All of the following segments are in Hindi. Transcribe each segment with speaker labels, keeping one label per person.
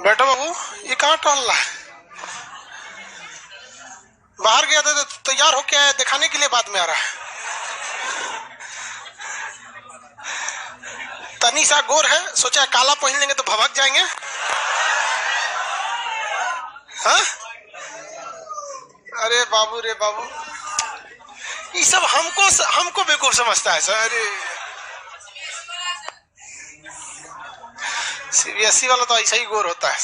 Speaker 1: बेटा बाबू ये कहाँ टहल रहा है? बाहर गया था तो तैयार होके आया, दिखाने के लिए बाद में आ रहा है। तनी सा गोर है, सोचा काला पहन लेंगे तो भभक जाएंगे। हाँ? अरे बाबू रे बाबू, ये सब हमको बेवकूफ समझता है सर। अरे सीबीएसई वाला तो ऐसा ही गोर होता है।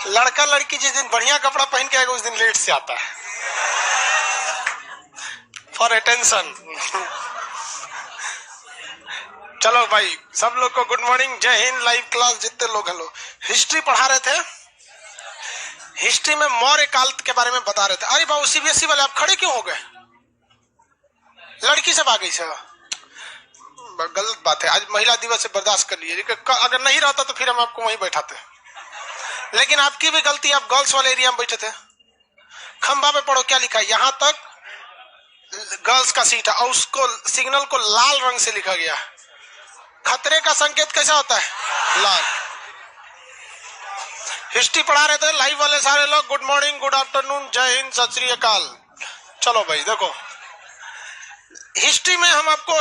Speaker 1: लड़का लड़की जिस दिन बढ़िया कपड़ा पहन के आएगा उस दिन लेट से आता है फॉर अटेंशन। चलो भाई, सब लोग को गुड मॉर्निंग, जय हिंद। लाइव क्लास जितने लोग हैं, लोग हिस्ट्री पढ़ा रहे थे। हिस्ट्री में मौर्य काल के बारे में बता रहे थे। अरे बाबू सीबीएसई वाले आप खड़े क्यों हो गए? लड़की सब आ गई सर, गलत बात है। आज महिला दिवस से बर्दाश्त कर लीजिए, अगर नहीं रहता तो फिर हम आपको वहीं बैठाते। लेकिन आपकी भी गलती, आप गर्ल्स वाले एरिया में बैठे थे। खंबा पे पढ़ो क्या लिखा है, यहां तक गर्ल्स का सीट है और उसको सिग्नल को लाल रंग से लिखा गया। खतरे का संकेत कैसा होता है? लाल। हिस्ट्री पढ़ा रहे थे लाइव वाले सारे लोग। गुड मॉर्निंग, गुड आफ्टरनून, जय हिंद, सत श्री अकाल। चलो भाई देखो, हिस्ट्री में हम आपको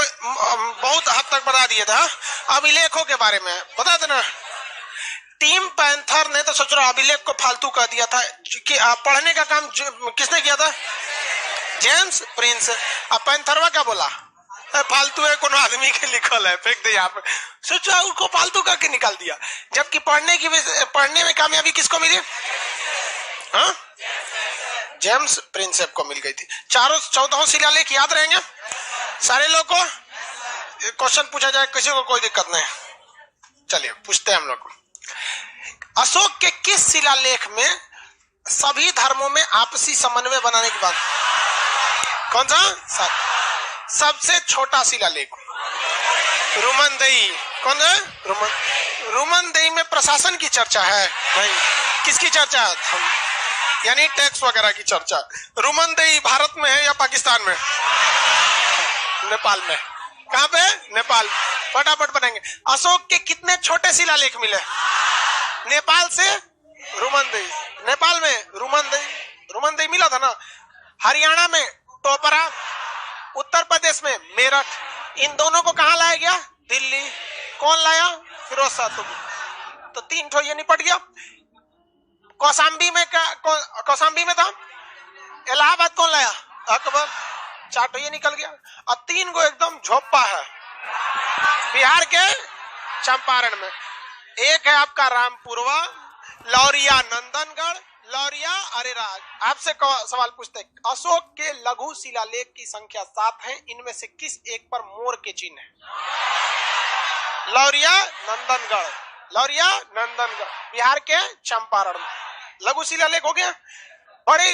Speaker 1: बहुत हद तक बता दिए था। अभिलेखों के बारे में बता देना। टीम पैंथर ने तो सोच रहा अभिलेख को फालतू कह दिया था कि पढ़ने का काम किसने किया था? James Prince. अब पैंथरवा क्या बोला? फालतू है, कोनो आदमी के लिखल है, फेंक दे यहाँ पे। सोचा उसको फालतू करके निकाल दिया, जबकि पढ़ने में कामयाबी किसको मिली? हाँ, जेम्स प्रिंसेप को मिल गई थी। 14 शिलालेख याद रहेंगे सारे लोग को? क्वेश्चन पूछा जाए, किसी को कोई दिक्कत नहीं। चलिए पूछते हैं हम लोग। अशोक के किस शिलालेख में सभी धर्मों में आपसी समन्वय बनाने की बात? कौन सा? सबसे छोटा शिलालेख रुमनदेई। कौन है? रुमनदेई में प्रशासन की चर्चा है नहीं, किसकी चर्चा? यानी टैक्स वगैरह की चर्चा। रुमनदेई भारत में है या पाकिस्तान में? नेपाल में। कहां पे? नेपाल। फटाफट बनाएंगे। अशोक के कितने छोटे शिलालेख मिले? नेपाल से रुमनदेई, नेपाल में रुमनदेई मिला था ना। हरियाणा में टोपरा, उत्तर प्रदेश में मेरठ। इन दोनों को कहां लाया गया? दिल्ली। कौन लाया? फिरोज शाह तुगलक। तो 3 ठो ये निपट गया। कौशाम्बी में था। इलाहाबाद कौन लाया? अकबर। 4 ठो ये निकल गया। अब 3 को एकदम झोपा है बिहार के चंपारण में। एक है आपका रामपुरवा, लौरिया नंदनगढ़, लौरिया अरेराज। आपसे सवाल पूछते हैं, अशोक के लघु शिलालेख की संख्या 7 है, इनमें से किस एक पर मोर के चिन्ह है? लौरिया नंदनगढ़ बिहार के चंपारण में। लघु शिलालेख हो गया। बड़े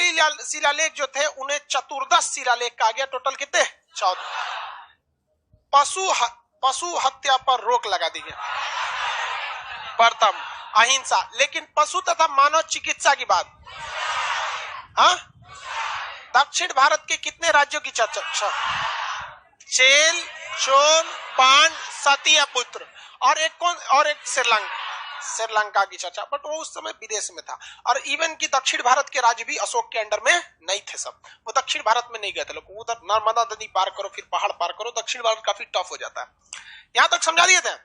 Speaker 1: शिलालेख जो थे उन्हें चतुर्दश शिलालेख कहा गया। टोटल कितने? 14। पशु हत्या पर रोक लगा दी गई। प्रथम अहिंसा। लेकिन पशु तथा मानव चिकित्सा की बात, हाँ? दक्षिण भारत के कितने राज्यों की चर्चा? चेल, चोल, पांड, सतिया पुत्र और एक कौन? और एक श्रीलंका की चर्चा। बट वो उस समय विदेश में था। और इवन की दक्षिण भारत के राज्य भी अशोक के अंडर में नहीं थे। सब वो दक्षिण भारत में नहीं गए थे लोग। उधर नर्मदा नदी पार करो, फिर पहाड़ पार करो, दक्षिण भारत काफी टफ हो जाता है। यहां तक समझा दिए थे।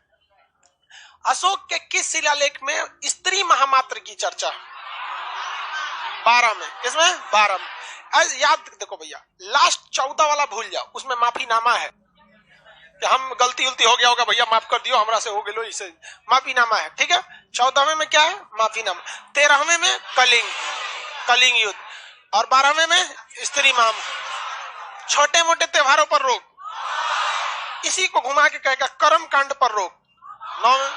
Speaker 1: अशोक के किस शिलालेख में स्त्री महामात्र की चर्चा? 12 में। किसमें? 12 में। याद देखो भैया, लास्ट 14 वाला भूल जाओ, उसमें माफीनामा है। हम गलती हो गया होगा भैया, माफ कर दियो, हमरा से हो गया, इसे माफीनामा है। ठीक है। 14वें में क्या है? माफीनामा। 13वें में कलिंग युद्ध और 12वें में स्त्री महामात्र। छोटे मोटे त्योहारों पर रोक, इसी को घुमा के कहेगा कर्म कांड पर रोक। 9वें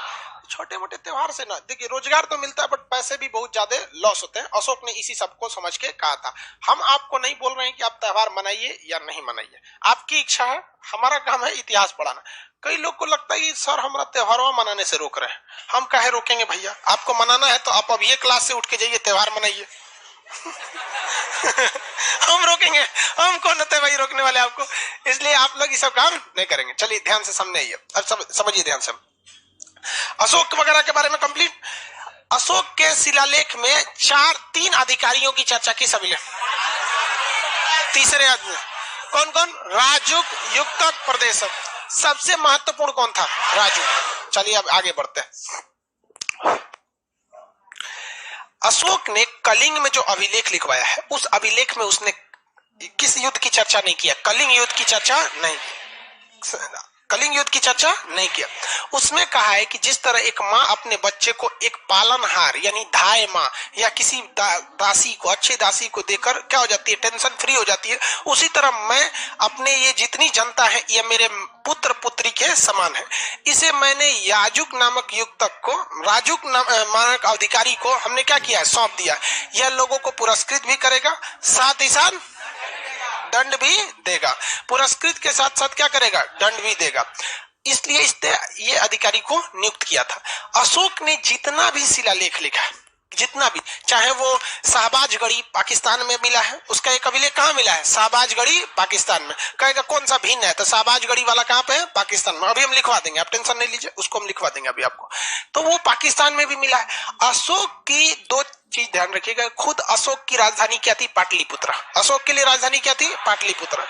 Speaker 1: छोटे मोटे त्योहार से ना, देखिए रोजगार तो मिलता है बट पैसे भी बहुत ज्यादा लॉस होते हैं। अशोक ने इसी सबको समझ के कहा था। हम आपको नहीं बोल रहे हैं कि आप त्योहार मनाइए या नहीं मनाइए, आपकी इच्छा है। हमारा काम है इतिहास पढ़ाना। कई लोग को लगता है कि सर हमारा त्योहारों मनाने से रोक रहे हैं। हम काहे रोकेंगे भैया? आपको मनाना है तो आप अब ये क्लास से उठ के जाइए, त्योहार मनाइए। हम रोकेंगे? हम कौन होते भाई रोकने वाले आपको? इसलिए आप लोग ये सब काम नहीं करेंगे। चलिए ध्यान से सामने आइए और समझिए ध्यान से। अशोक वगैरह के बारे में कंप्लीट। अशोक के शिलालेख में 3 अधिकारियों की चर्चा की अभिलेख। तीसरे आदमी कौन कौन? राजुक, युक्तक, प्रदेशक। सबसे महत्वपूर्ण कौन था? राजुक। चलिए अब आगे बढ़ते हैं। अशोक ने कलिंग में जो अभिलेख लिखवाया है, उस अभिलेख में उसने किस युद्ध की चर्चा नहीं किया? कलिंग युद्ध की चर्चा नहीं, कलिंग युद्ध की चर्चा नहीं किया। उसमें कहा है कि जिस तरह एक माँ अपने बच्चे को एक पालनहार यानी धाय माँ या किसी दासी को, अच्छी दासी को देकर क्या हो जाती है? टेंशन फ्री हो जाती है। उसी तरह मैं अपने ये जितनी जनता है ये मेरे पुत्र पुत्री के समान है। इसे मैंने याजुक नामक युक्तक को, राजुक नामक अधिकारी को हमने क्या किया है? सौंप दिया। यह लोगों को पुरस्कृत भी करेगा, साथ ही साथ दंड भी देगा। पुरस्कृत के साथ साथ क्या करेगा? दंड भी देगा। इसलिए इसने ये अधिकारी को नियुक्त किया था। अशोक ने जितना भी शिलालेख लिखा है, जितना भी, चाहे वो शाहबाजगढ़ी पाकिस्तान में मिला है, उसका एक अभिलेख कहाँ मिला है? शाहबाजगढ़ी पाकिस्तान में। कहेगा कौन सा भिन्न है? तो शाहबाजगढ़ी वाला कहाँ पे है? पाकिस्तान में। अभी हम लिखवा देंगे, आप टेंशन नहीं लीजिए, उसको हम लिखवा देंगे अभी आपको। तो वो पाकिस्तान में भी मिला है। अशोक की 2 चीज ध्यान रखिएगा। खुद अशोक की राजधानी क्या थी? पाटलिपुत्र। अशोक के लिए राजधानी क्या थी? पाटलिपुत्र।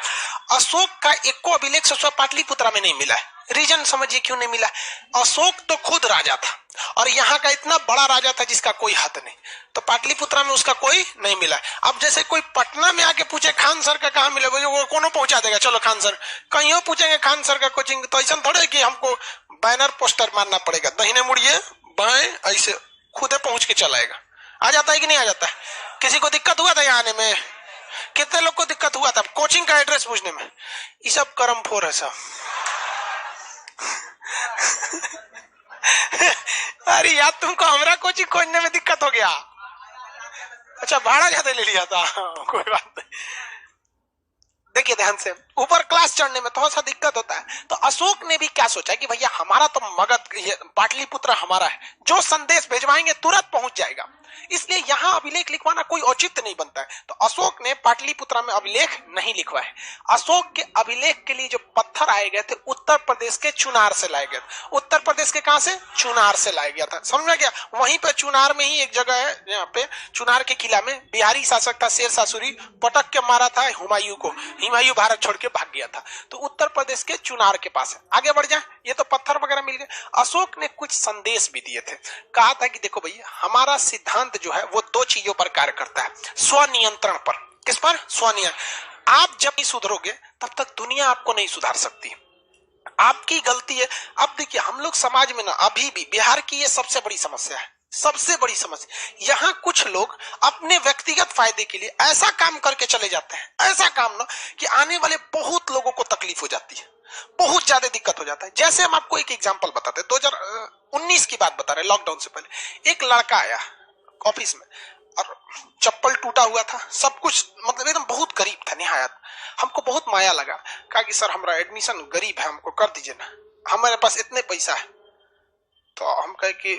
Speaker 1: अशोक का एक को अभिलेख पाटलिपुत्र में नहीं मिला है। रीजन समझिए क्यों नहीं मिला? अशोक तो खुद राजा था और यहाँ का इतना बड़ा राजा था जिसका कोई हद नहीं, तो पाटलिपुत्र में उसका कोई नहीं मिला। अब जैसे कोई पटना में आके पूछे खान सर का कहाँ मिले, वो कौन पहुंचा देगा? चलो खान सर, कहीं पूछेंगे खान सर का कोचिंग, तो ऐसा थोड़े कि हमको बैनर पोस्टर मारना पड़ेगा, दाहिने मुड़िए बाएं, ऐसे खुद पहुंच के चला आएगा। आ जाता है कि नहीं आ जाता है? किसी को दिक्कत हुआ था यहाँ आने में? कितने लोग को दिक्कत हुआ था कोचिंग का एड्रेस पूछने में? ये सब कर्म फोर है सब। अरे यार तुमको हमारा कोचिंग खोजने में दिक्कत हो गया। अच्छा भाड़ा ज्यादा ले लिया था, कोई बात नहीं। देखिए ध्यान से, ऊपर क्लास चढ़ने में थोड़ा सा दिक्कत होता है। तो अशोक ने भी क्या सोचा कि भैया हमारा तो मगध पाटलिपुत्र हमारा है, जो संदेश भेजवाएंगे तुरंत पहुंच जाएगा, इसलिए यहाँ अभिलेख लिखवाना कोई औचित्य नहीं बनता है। तो अशोक ने पाटलिपुत्र में अभिलेख नहीं लिखवाए। अशोक के अभिलेख के लिए जो पत्थर आए गए थे उत्तर प्रदेश के चुनार से लाए गए। उत्तर प्रदेश के कहां से? चुनार से लाया गया था। समझ में गया? वहीं पे चुनार में ही एक जगह है, यहाँ पे चुनार के किला में बिहारी शासक था शेर शाह सूरी, पटक के मारा था हुमायूं को, हुमायूं भारत छोड़ के भाग गया था। तो उत्तर प्रदेश के चुनार के पास है। आगे बढ़ जाए, ये तो पत्थर वगैरह मिल गए। अशोक ने कुछ संदेश भी दिए थे। कहा था कि देखो भैया हमारा सिद्धांत जो है वो 2 चीजों पर कार्य करता है, स्वनियंत्रण पर। किस पर? स्वनियंत्रण। आप जब नहीं सुधरोगे तब तक दुनिया आपको नहीं सुधार सकती। आपकी गलती है। अब देखिए हम लोग समाज में ना, अभी भी बिहार की ये सबसे बड़ी समस्या है, सबसे बड़ी समस्या। यहाँ कुछ लोग अपने व्यक्तिगत फायदे के लिए ऐसा काम करके चले जाते हैं, ऐसा काम ना कि आने वाले बहुत लोगों को तकलीफ हो जाती है, बहुत ज्यादा दिक्कत हो जाता है। जैसे हम आपको एक एग्जांपल बताते हैं, 2019 की बात बता रहे, लॉकडाउन से पहले एक लड़का आया ऑफिस में और चप्पल टूटा हुआ था, सब कुछ मतलब एकदम बहुत गरीब था निहायत। हमको बहुत माया लगा, कहा कि सर हमारा एडमिशन गरीब है, हमको कर दीजिए ना, हमारे पास इतने पैसा है। तो हम कहे कि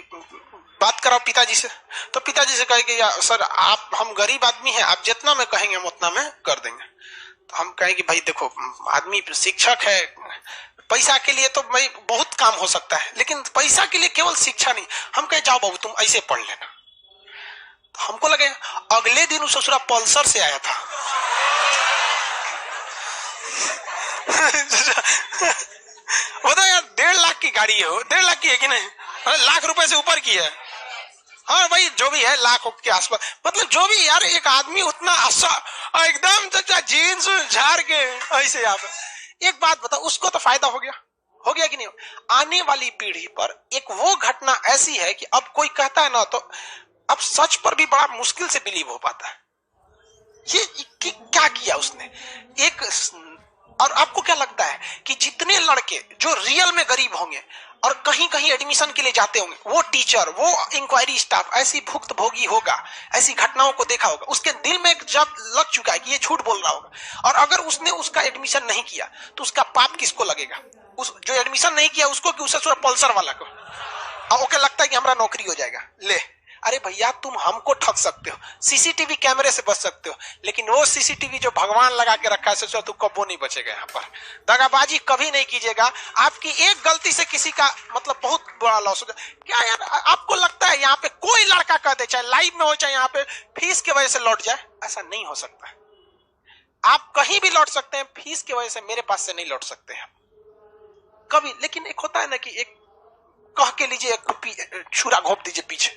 Speaker 1: बात कराओ पिताजी से। तो पिताजी से कहे कि सर आप, हम गरीब आदमी हैं, आप जितना में कहेंगे हम उतना में कर देंगे। तो हम कहें कि भाई देखो आदमी शिक्षक है, पैसा के लिए तो भाई बहुत काम हो सकता है, लेकिन पैसा के लिए केवल शिक्षा नहीं। हम कहे जाओ बाबू तुम ऐसे पढ़ लेना। तो हमको लगे अगले दिन उस ससुरा पल्सर से आया था। बता यार 1.5 लाख की गाड़ी है, 1.5 लाख की है कि नहीं? लाख रुपए से ऊपर की है। हाँ भाई जो भी है लाख के आसपास, मतलब जो भी यार, एक आदमी उतना एकदम चाचा जीन्स झाड़ के ऐसे यहाँ पे। एक बात बता, उसको तो फायदा हो गया कि नहीं? आने वाली पीढ़ी पर एक वो घटना ऐसी है कि अब कोई कहता है ना तो अब सच पर भी बड़ा मुश्किल से बिलीव हो पाता है। ये क्या किया उसने एक। और आपको क्या लगता है कि जितने लड़के जो रियल में गरीब होंगे और कहीं कहीं एडमिशन के लिए जाते होंगे, वो टीचर, वो इंक्वायरी स्टाफ ऐसी भुक्तभोगी होगा, ऐसी घटनाओं को देखा होगा, उसके दिल में जब लग चुका है कि ये झूठ बोल रहा होगा, और अगर उसने उसका एडमिशन नहीं किया तो उसका पाप किसको लगेगा? उस जो एडमिशन नहीं किया उसको कि उससे पल्सर वाला को। और ओके लगता है कि हमारा नौकरी हो जाएगा, ले अरे भैया तुम हमको ठग सकते हो, सीसीटीवी कैमरे से बच सकते हो, लेकिन वो सीसीटीवी जो भगवान लगा के रखा है सोचो तू कबो नहीं बचेगा। यहाँ पर दगाबाजी कभी नहीं कीजिएगा। आपकी एक गलती से किसी का मतलब बहुत बड़ा लॉस हो जाए। क्या यार आपको लगता है यहाँ पे कोई लड़का कह दे, चाहे लाइव में हो चाहे यहाँ पे, फीस की वजह से लौट जाए? ऐसा नहीं हो सकता। आप कहीं भी लौट सकते हैं, फीस की वजह से मेरे पास से नहीं लौट सकते हैं कभी। लेकिन एक होता है ना कि एक कह के लीजिए, एक छुरा घोंप दीजिए पीछे,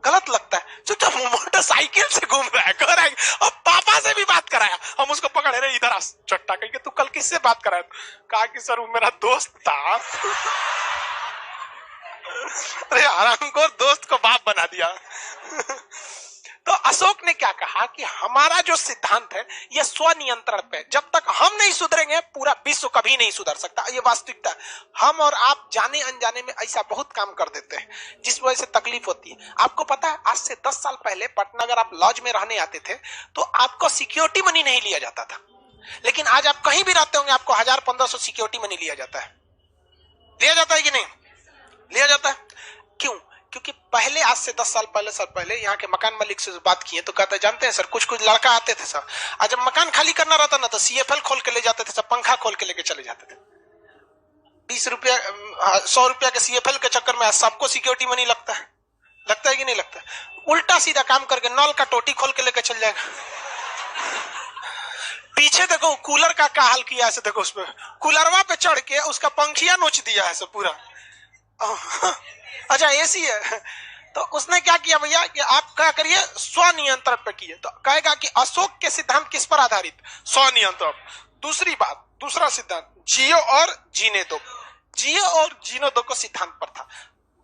Speaker 1: गलत लगता है। जो जब मोटरसाइकिल से घूम रहा है, कह रहा है और पापा से भी बात कराया, हम उसको पकड़े रहे इधर आ चट्टा कहीं, तू कल किससे बात कराया? कहा कि सर वो मेरा दोस्त था। अरे आराम को दोस्त को बाप बना दिया। तो अशोक ने क्या कहा कि हमारा जो सिद्धांत है यह स्वनियंत्रण पे, जब तक हम नहीं सुधरेंगे पूरा विश्व कभी नहीं सुधर सकता। ये वास्तविकता है। हम और आप जाने अनजाने में ऐसा बहुत काम कर देते हैं जिस वजह से तकलीफ होती है। आपको पता है आज से 10 साल पहले पटना अगर आप लॉज में रहने आते थे तो आपको सिक्योरिटी मनी नहीं लिया जाता था, लेकिन आज आप कहीं भी रहते होंगे आपको 1000-1500 सिक्योरिटी मनी लिया जाता है। लिया जाता है कि नहीं लिया जाता है? क्यों? क्योंकि पहले आज से 10 साल पहले यहाँ के मकान मालिक से बात किए तो कहते जानते हैं सर, कुछ लड़का आते थे सर, आज जब मकान खाली करना रहता ना तो सीएफएल खोल के ले जाते थे सर, पंखा खोल के लेके चले जाते थे। 20 रुपया 100 रुपया के सीएफएल के चक्कर में आज सबको सिक्योरिटी मनी लगता है कि नहीं लगता? उल्टा सीधा काम करके नल का टोटी खोल के लेके चल जाएगा। पीछे देखो कूलर का हाल किया है, देखो उसमें कूलरवा पे चढ़ के उसका पंखिया नोच दिया है सब पूरा। अच्छा एसी है तो उसने क्या किया भैया कि आप क्या करिए, स्वनियंत्रण पे किए। तो कहेगा कि अशोक के सिद्धांत किस पर आधारित? स्वनियंत्रण। दूसरी बात, दूसरा सिद्धांत जियो और जीने दो। जियो और जीने दो को सिद्धांत पर था।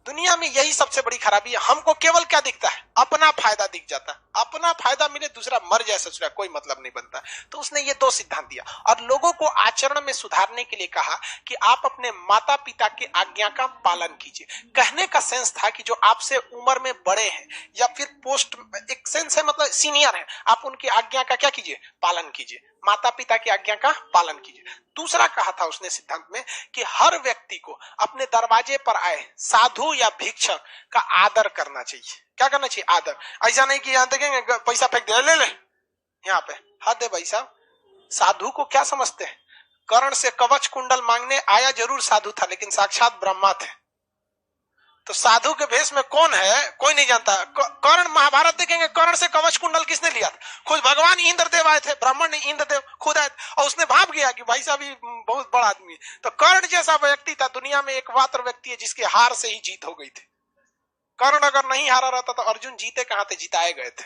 Speaker 1: दुनिया में यही सबसे बड़ी खराबी है, हमको केवल क्या दिखता है? अपना फायदा दिख जाता है। अपना फायदा मिले दूसरा मर जाए ससुरा कोई मतलब नहीं बनता। तो उसने ये 2 सिद्धांत दिया और लोगों को आचरण में सुधारने के लिए कहा कि आप अपने माता पिता की आज्ञा का पालन कीजिए। कहने का सेंस था कि जो आपसे उम्र में बड़े हैं या फिर पोस्ट, एक सेंस है मतलब सीनियर है, आप उनकी आज्ञा का क्या कीजिए? पालन कीजिए। माता पिता की आज्ञा का पालन कीजिए। दूसरा कहा था उसने सिद्धांत में कि हर व्यक्ति को अपने दरवाजे पर आए साधु या भिक्षक का आदर करना चाहिए। क्या करना चाहिए? आदर। ऐसा नहीं कि यहां देखेंगे पैसा फेंक दे, ले यहाँ पे हद है भाई साहब। साधु को क्या समझते हैं? कर्ण से कवच कुंडल मांगने आया जरूर साधु था, लेकिन साक्षात ब्रह्मा थे। तो साधु के भेष में कौन है कोई नहीं जानता। कर्ण, महाभारत देखेंगे, कर्ण से कवच कुंडल किसने लिया था? खुद भगवान इंद्रदेव आए थे, ब्राह्मण ने इंद्रदेव खुद आए और उसने भाप गया कि भाई साहब बहुत बड़ा आदमी है। तो कर्ण जैसा व्यक्ति था, दुनिया में एकमात्र व्यक्ति है जिसके हार से ही जीत हो गई थी। कर्ण अगर नहीं हारा रहता तो अर्जुन जीते कहां थे? जिताए गए थे।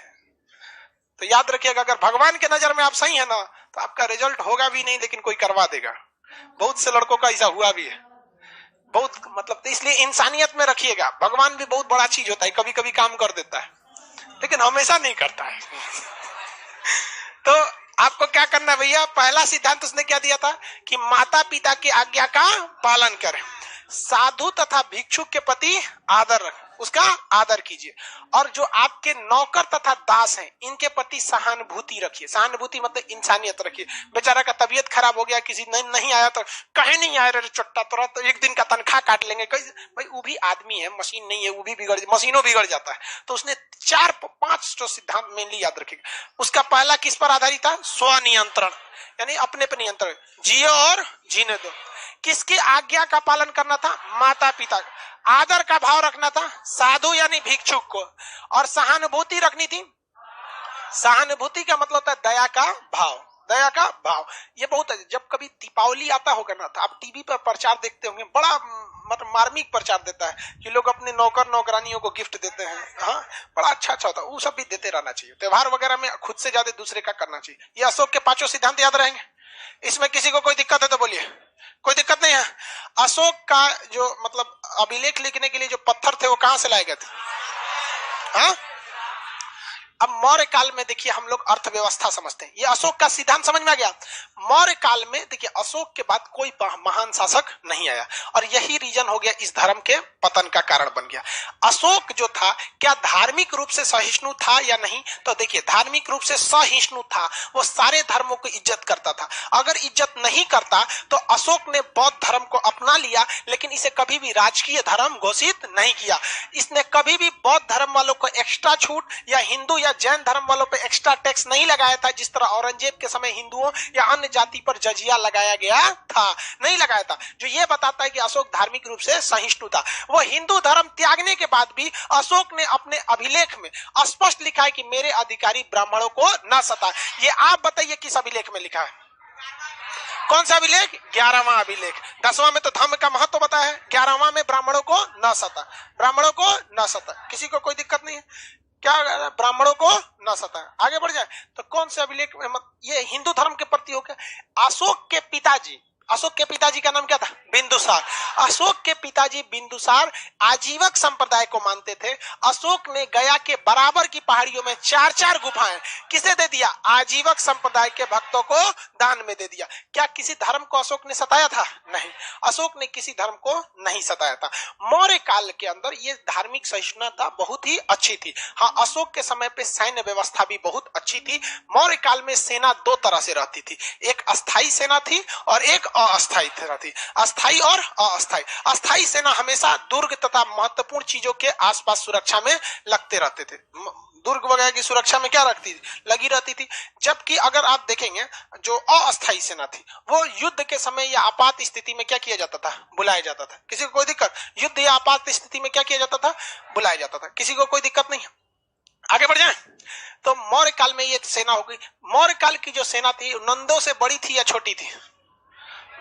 Speaker 1: तो याद रखिएगा, अगर भगवान के नजर में आप सही है ना तो आपका रिजल्ट होगा भी नहीं, लेकिन कोई करवा देगा। बहुत से लड़कों का ऐसा हुआ भी है, बहुत मतलब। तो इसलिए इंसानियत में रखिएगा। भगवान भी बहुत बड़ा चीज होता है, कभी कभी काम कर देता है लेकिन हमेशा नहीं करता है। तो आपको क्या करना भैया? पहला सिद्धांत उसने क्या दिया था कि माता पिता की आज्ञा का पालन करें, साधु तथा भिक्षुक के प्रति आदर रखें, उसका आदर कीजिए, और जो आपके नौकर तथा दास हैं इनके प्रति सहानुभूति रखिए। सहानुभूति मतलब इंसानियत रखिए। बेचारा का तबीयत खराब हो गया, किसी नहीं आया तो कहे नहीं आया रे चट्टा तोरा, तो एक दिन का तनख्वाह काट लेंगे। भाई वो भी आदमी है, मशीन नहीं है, वो भी मशीनों बिगड़ जाता है। तो उसने 4-5 जो सिद्धांत मेनली याद रखेगा। उसका पहला किस पर आधारित था? स्वनियंत्रण, यानी अपने पर नियंत्रण। जियो और जीने दो। किसकी आज्ञा का पालन करना था? माता पिता। आदर का भाव रखना था साधु यानी भिक्षुक को, और सहानुभूति रखनी थी। सहानुभूति का मतलब होता है दया का भाव। दया का भाव ये बहुत है। जब कभी दीपावली आता होगा ना तो आप टीवी पर प्रचार देखते होंगे, बड़ा मतलब मार्मिक प्रचार देता है कि लोग अपने नौकर नौकरानियों को गिफ्ट देते हैं। हाँ, बड़ा अच्छा होता है, वो सब भी देते रहना चाहिए। त्योहार वगैरह में खुद से ज्यादा दूसरे का करना चाहिए। ये अशोक के 5 सिद्धांत याद रहेंगे। इसमें किसी को कोई दिक्कत है तो बोलिए। कोई दिक्कत नहीं है। अशोक का जो मतलब अभिलेख लिखने के लिए जो पत्थर थे वो कहां से लाए गए थे? हाँ, अब मौर्य काल में देखिए हम लोग अर्थव्यवस्था समझते हैं, ये अशोक का सिद्धांत समझ में आ गया। मौर्य काल में देखिए अशोक के बाद कोई महान शासक नहीं आया और यही रीजन हो गया इस धर्म के पतन का कारण बन गया। अशोक जो था क्या धार्मिक रूप से सहिष्णु था या नहीं, तो देखिए धार्मिक रूप से सहिष्णु था, वो सारे धर्मों को इज्जत करता था। अगर इज्जत नहीं करता तो अशोक ने बौद्ध धर्म को अपना लिया, लेकिन इसे कभी भी राजकीय धर्म घोषित नहीं किया। इसने कभी भी बौद्ध धर्म वालों को एक्स्ट्रा छूट या हिंदू या जैन धर्म वालों पे एक्स्ट्रा टैक्स नहीं लगाया था, जिस तरह औरंगजेब के समय हिंदुओं या अन्य जाति पर जजिया लगाया गया था, नहीं लगाया था। जो ये बताता है कि अशोक धार्मिक रूप से सहिष्णु था। वो हिंदू धर्म त्यागने के बाद भी अशोक ने अपने अभिलेख में स्पष्ट लिखा है कि मेरे अधिकारी ब्राह्मणों को न सता। ये आप बताइए किस अभिलेख में लिखा है? कौन सा अभिलेख? 11वां अभिलेख। 10वां में तो धर्म का महत्व बताया है, 11वां में ब्राह्मणों को न सता, ब्राह्मणों को न सता। किसी को कोई दिक्कत नहीं है क्या? ब्राह्मणों को न सता। आगे बढ़ जाए तो कौन से अभिलेख में? ये हिंदू धर्म के प्रति हो गया। अशोक के पिताजी का नाम क्या था? बिंदुसार। अशोक के पिताजी बिंदुसार आजीवक संप्रदाय को मानते थे। अशोक ने गया के बराबर की पहाड़ियों में 4-4 गुफाएं किसे दे दिया? आजीवक संप्रदाय के भक्तों को दान में दे दिया। क्या किसी धर्म को अशोक ने सताया था? नहीं, अशोक ने किसी धर्म को नहीं सताया था। मौर्य काल के अंदर ये धार्मिक सहिष्णुता बहुत ही अच्छी थी। हाँ, अशोक के समय पे सैन्य व्यवस्था भी बहुत अच्छी थी। मौर्य काल में सेना 2 तरह से रहती थी, एक अस्थाई सेना थी और एक अस्थाई सेना थी। अस्थाई और अस्थाई। अस्थाई सेना हमेशा दुर्ग तथा महत्वपूर्ण चीजों के आसपास सुरक्षा में लगते रहते थे। दुर्ग वगैरह की सुरक्षा में क्या लगी रहती थी। जबकि अगर आप देखेंगे जो अस्थाई सेना थी वो युद्ध के समय या आपात स्थिति में क्या किया जाता था? बुलाया जाता था। किसी को कोई दिक्कत? युद्ध या आपात स्थिति में क्या किया जाता था? बुलाया जाता था। किसी को कोई दिक्कत नहीं? आगे बढ़ जाए तो मौर्य काल में ये सेना हो गई। मौर्य काल की जो सेना थी नंदों से बड़ी थी या छोटी थी?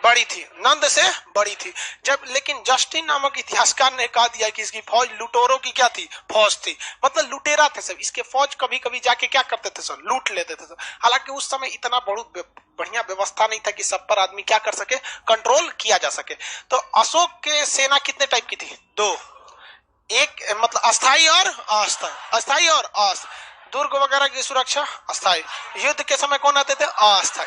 Speaker 1: बड़ी थी, नंद से बड़ी थी। जब लेकिन जस्टिन नामक इतिहासकार ने कहा दिया कि इसकी फौज लुटेरों की क्या थी? फौज थी। मतलब लुटेरा थे सब। इसके फौज कभी कभी जाके क्या करते थे सब? लूट लेते थे सब। हालांकि उस समय इतना बढ़िया व्यवस्था नहीं था कि सब पर आदमी क्या कर सके? कंट्रोल किया जा सके। तो अशोक के सेना कितने टाइप की थी? 2। एक मतलब अस्थाई और अस्थाई। अस्थाई और अस्थाई। दुर्ग वगैरह की सुरक्षा अस्थाई, युद्ध के समय कौन आते थे? अस्थाई।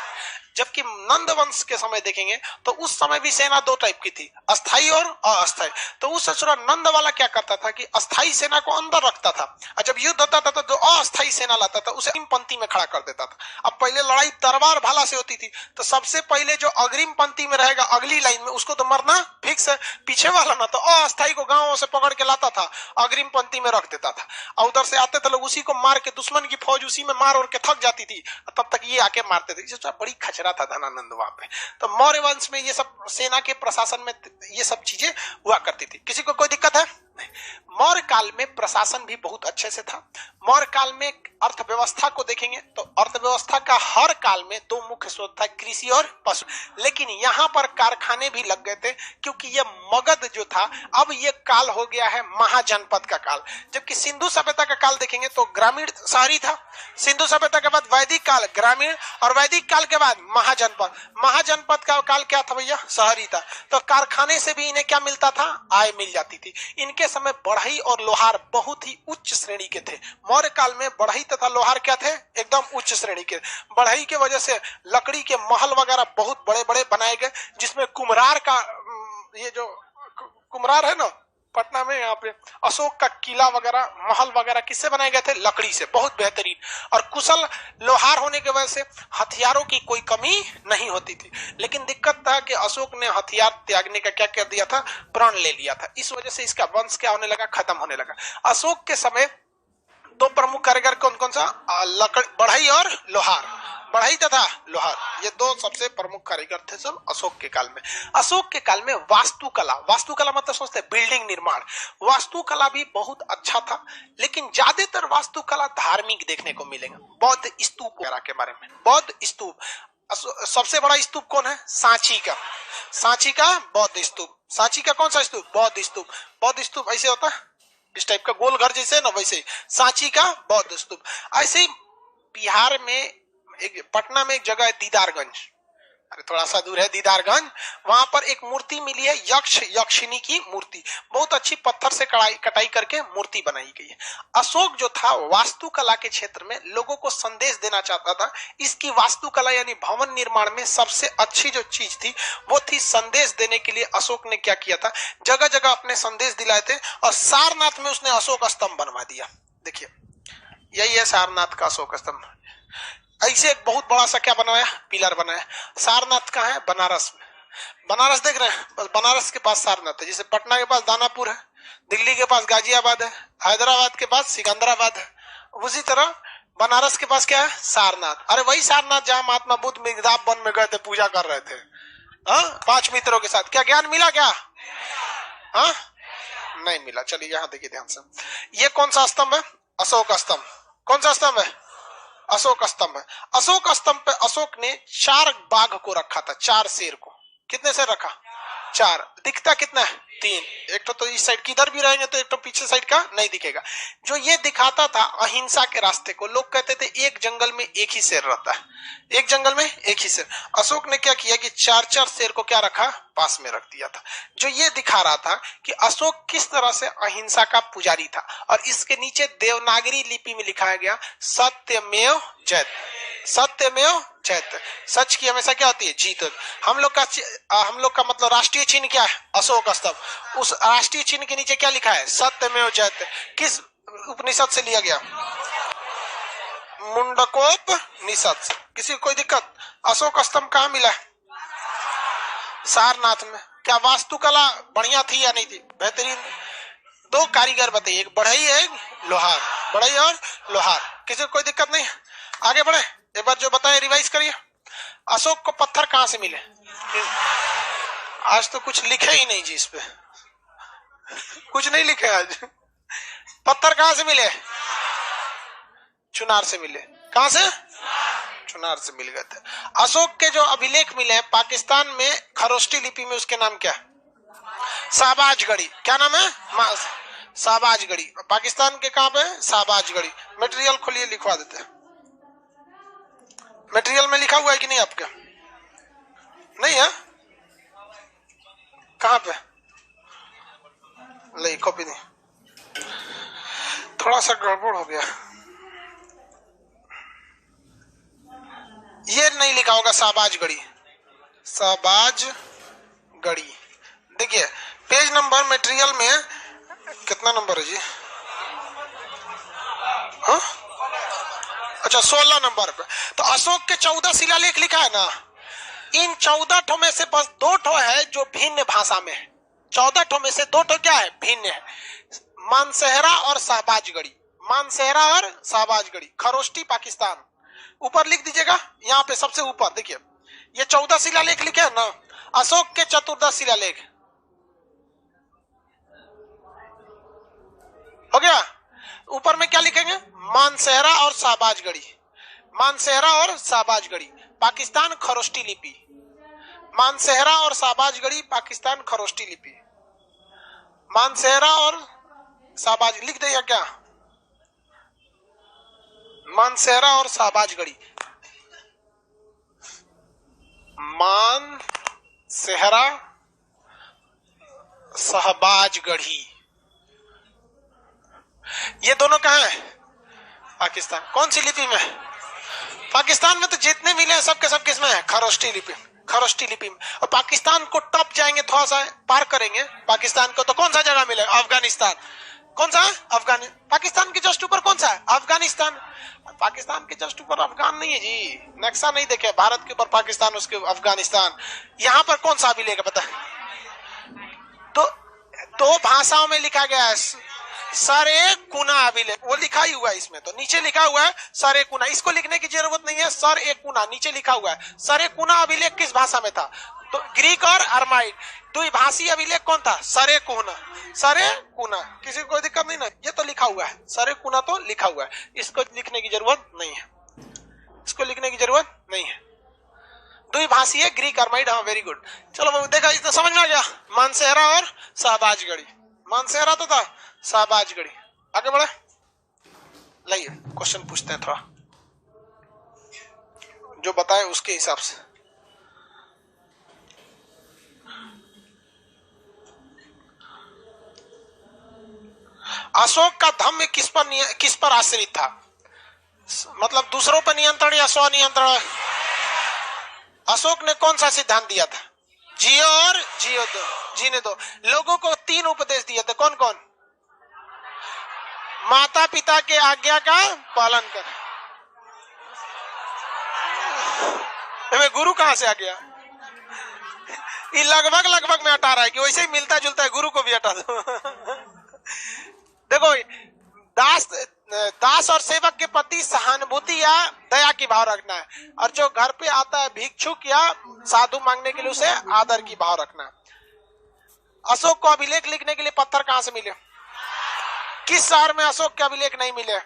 Speaker 1: जबकि नंद वंश के समय देखेंगे तो उस समय भी सेना 2 टाइप की थी, अस्थाई और अस्थाई। तो उस ससुरा नंद वाला क्या करता था कि अस्थाई सेना को अंदर रखता था और जब युद्ध होता था तो जो अस्थाई सेना लाता था उसे अग्रिम पंक्ति में खड़ा कर देता था। अब पहले लड़ाई तलवार भाला से होती थी तो सबसे पहले जो अग्रिम पंक्ति में रहेगा अगली लाइन में उसको तो मरना फिक्स है। पीछे वाला ना तो अस्थाई को गांवों से पकड़ के लाता था, अग्रिम पंक्ति में रख देता था और उधर से आते थे लोग उसी को मार के, दुश्मन की फौज उसी में मार और के थक जाती थी, तब तक ये आके मारते थे। बड़ी खचरा था धनानंद वहां पे। तो मौर्य वंश में ये सब सेना के प्रशासन में ये सब चीजें हुआ करती थी। किसी को कोई दिक्कत है? मौर्य काल में प्रशासन भी बहुत अच्छे से था। मौर्य काल में अर्थव्यवस्था को देखेंगे तो अर्थव्यवस्था का हर काल में 2 मुख्य स्रोत था, कृषि और पशु। लेकिन यहाँ पर कारखाने भी लग गए थे क्योंकि ये मगध जो था अब ये काल हो गया है महाजनपद का काल। जबकि सिंधु सभ्यता का काल देखेंगे तो ग्रामीण शहरी था। सिंधु सभ्यता के बाद वैदिक काल ग्रामीण और वैदिक काल के बाद महाजनपद। महाजनपद का काल क्या था भैया? शहरी था। तो कारखाने से भी इन्हें क्या मिलता था? आय मिल जाती थी। इनके समय बढ़ई और लोहार बहुत ही उच्च श्रेणी के थे। मौर्य काल में बढ़ई तथा लोहार क्या थे? एकदम उच्च श्रेणी के। बढ़ई के वजह से लकड़ी के महल वगैरह बहुत बड़े बड़े बनाए गए, जिसमें कुम्हरार का ये जो कुम्हरार है ना पटना में, यहाँ पे अशोक का किला वगैरह महल वगैरह किससे बनाए गए थे? लकड़ी से, बहुत बेहतरीन। और कुशल लोहार होने की वजह से हथियारों की कोई कमी नहीं होती थी। लेकिन दिक्कत था कि अशोक ने हथियार त्यागने का क्या कर दिया था? प्रण ले लिया था। इस वजह से इसका वंश क्या होने लगा? खत्म होने लगा। अशोक के समय 2 प्रमुख कारीगर कौन कौन सा? बढ़ई और लोहार। बढ़ई तथा लोहार, ये 2 सबसे प्रमुख कारीगर थे सब अशोक के काल में। अशोक के काल में वास्तुकला, वास्तुकला मतलब सोचते हैं बिल्डिंग निर्माण, वास्तुकला भी बहुत अच्छा था। लेकिन ज्यादातर वास्तुकला धार्मिक देखने को मिलेगा। बौद्ध स्तूप वगैरह के बारे में, बौद्ध स्तूप, सबसे बड़ा स्तूप कौन है? सांची का, सांची का बौद्ध स्तूप। सांची का कौन सा स्तूप? बौद्ध स्तूप। बौद्ध स्तूप ऐसे होता है, इस टाइप का गोल घर जैसे ना, वैसे सांची का बौद्ध स्तूप। ऐसे बिहार में पटना में एक जगह है दीदारगंज, अरे थोड़ा सा दूर है दीदारगंज, वहां पर एक मूर्ति मिली है, यक्ष यक्षिणी की मूर्ति, बहुत अच्छी पत्थर से कटाई करके मूर्ति बनाई गई है। अशोक जो था वास्तुकला के क्षेत्र में लोगों को संदेश देना चाहता था। इसकी वास्तुकला यानी भवन निर्माण में सबसे अच्छी जो चीज थी वो थी संदेश देने के लिए अशोक ने क्या किया था, जगह जगह अपने संदेश दिलाए थे और सारनाथ में उसने अशोक स्तंभ बनवा दिया। देखिए यही है सारनाथ का अशोक स्तंभ। ऐसे एक बहुत बड़ा सा क्या बनाया, पिलर बनाया। सारनाथ कहाँ है, बनारस में। बनारस देख रहे हैं, बस बनारस के पास सारनाथ है। जैसे पटना के पास दानापुर है, दिल्ली के पास गाजियाबाद है, हैदराबाद के पास सिकंदराबाद है, उसी तरह बनारस के पास क्या है, सारनाथ। अरे वही सारनाथ जहाँ महात्मा बुद्ध मिगदाब वन में गए थे, पूजा कर रहे थे 5 मित्रों के साथ। क्या ज्ञान मिला क्या? हाँ नहीं मिला। चलिए यहाँ देखिए ध्यान से, ये कौन सा स्तंभ है, अशोक स्तंभ। कौन सा स्तंभ है, अशोक स्तंभ है। अशोक स्तंभ पे अशोक ने 4 बाघ को रखा था, 4 शेर को। कितने शेर रखा, 4। दिखता कितना है, 3। एक तो इस साइड किधर भी रहेंगे तो एक तो पीछे साइड का नहीं दिखेगा। जो ये दिखाता था अहिंसा के रास्ते को। लोग कहते थे एक जंगल में एक ही शेर रहता है, एक जंगल में एक ही शेर। अशोक ने क्या किया कि 4-4 शेर को क्या रखा, पास में रख दिया था। जो ये दिखा रहा था कि अशोक किस तरह से अहिंसा का पुजारी था। और इसके नीचे देवनागरी लिपि में लिखाया गया सत्यमेव जयते, सत्यमेव जयते। सच की हमेशा क्या होती है, जीत। हम लोग का मतलब राष्ट्रीय चिन्ह क्या है, अशोक स्तंभ। उस राष्ट्रीय चिन्ह के नीचे क्या लिखा है, सत्यमेव जयते। किस उपनिषद से लिया गया, मुंडकोपनिषद से। किसी को कोई दिक्कत? अशोक स्तंभ कहाँ मिला है, सारनाथ में। क्या वास्तुकला बढ़िया थी या नहीं थी, बेहतरीन। 2 कारीगर बताइए, एक बढ़ई है एक लोहार, बढ़ई और लोहार। किसी को कोई दिक्कत नहीं? आगे बढ़े, एक बार जो बताए रिवाइज करिए। अशोक को पत्थर कहां से मिले? आज तो कुछ लिखे ही नहीं जी, इस पे कुछ नहीं लिखे आज। पत्थर कहां से मिले? चुनार से मिले। कहां से? चुनार से मिल गए थे। अशोक के जो अभिलेख मिले हैं पाकिस्तान में, खरोष्टी लिपि में, उसके नाम क्या? शाहबाजगढ़ी। क्या नाम है? शाहबाजगढ़ी। पाकिस्तान के कहां पे? शाहबाजगढ़ी। मटेरियल खोलिए, लिखवा देते हैं। मटेरियल में लिखा हुआ है कि नहीं आपके? नहीं है? कहां पे? नहीं, कॉपी नहीं, थोड़ा सा गड़बड़ हो गया। ये नहीं लिखा होगा शाहबाजगढ़ी, शाहबाजगढ़ी। देखिए पेज नंबर मटेरियल में कितना नंबर है जी? हाँ अच्छा 16 नंबर पे। तो अशोक के 14 शिलालेख लिखा है ना, इन 14 ठो में से बस 2 ठो है जो भिन्न भाषा में है। 14 ठो में से 2 ठो क्या है, भिन्न है। मानसेहरा और शाहबाजगढ़ी, मानसेहरा और शाहबाजगढ़ी, खरोष्टी पाकिस्तान। ऊपर लिख दीजिएगा, यहाँ पे सबसे ऊपर देखिए, ये 14 शिलालेख लिखे है ना, अशोक के 14 शिलालेख हो गया। ऊपर में क्या लिखेंगे, मानसेहरा और शाहबाजगढ़ी, मानसेहरा और शाहबाजगढ़ी पाकिस्तान खरोष्टी लिपि, मानसेहरा और शाहबाजगढ़ी पाकिस्तान खरोष्टी लिपि। मानसेहरा और शाहबाज लिख देगा क्या, मानसेहरा और शाहबाजगढ़ी, मानसेहरा शाहबाजगढ़ी, ये दोनों कहाँ है, पाकिस्तान। कौन सी लिपि में? पाकिस्तान में तो जितने मिले हैं सबके सब किसमें है, खरोष्टी लिपि, खरोष्टी लिपि में। और पाकिस्तान को टप जाएंगे, थोड़ा सा पार करेंगे पाकिस्तान को, तो कौन सा जगह मिलेगा, अफगानिस्तान। कौन सा है, अफगानिस्तान। पाकिस्तान के जस्ट ऊपर कौन सा है, अफगानिस्तान। पाकिस्तान के जस्ट ऊपर अफगान नहीं है जी, नक्शा नहीं देखे, भारत के ऊपर पाकिस्तान, उसके अफगानिस्तान। यहाँ पर कौन सा अभिलेख पता है? तो 2 भाषाओं में लिखा गया है, सरे कुना अभिलेख, वो लिखा ही हुआ है इसमें। तो नीचे लिखा हुआ है सरे कुना, इसको लिखने की जरूरत नहीं है, सर ए कुना नीचे लिखा हुआ है। सरे कुना अभिलेख किस भाषा में था, तो ग्रीक और अरमाइक द्विभाषी अभिलेख कौन था, सरे कुना, सरे कुना। किसी को कोई दिक्कत नहीं ना, ये तो लिखा हुआ है, सरे कुना तो लिखा हुआ है, इसको लिखने की जरूरत नहीं है, इसको लिखने की जरूरत नहीं है। द्विभाषी है, ग्रीक अरमाइड। हाँ वेरी गुड। चलो देखा, इतना समझ में आ गया। मानसेहरा और शाहबाजगढ़ी, मानसेहरा तो था, शाहबाजगढ़ी। आगे बढ़े, लाइए क्वेश्चन पूछते हैं थोड़ा, जो बताए उसके हिसाब से। अशोक का धम्म किस पर आश्रित था? मतलब दूसरों पर नियंत्रण या स्व नियंत्रण? अशोक ने कौन सा सिद्धांत दिया था? जियो और जियो दो, जीने दो। लोगों को 3 उपदेश दिए थे, कौन कौन? माता पिता के आज्ञा का पालन कर। गुरु कहां से आ गया? ये लगभग में हटा रहा है कि वैसे ही मिलता जुलता है, गुरु को भी हटा दो। देखो, दास और सेवक के प्रति सहानुभूति या दया की भाव रखना है, और जो घर पे आता है भिक्षुक या साधु मांगने के लिए, उसे आदर की भाव रखना है। अशोक को अभिलेख लिखने के लिए पत्थर कहां से मिले? किस शहर में अशोक के अभिलेख नहीं मिले?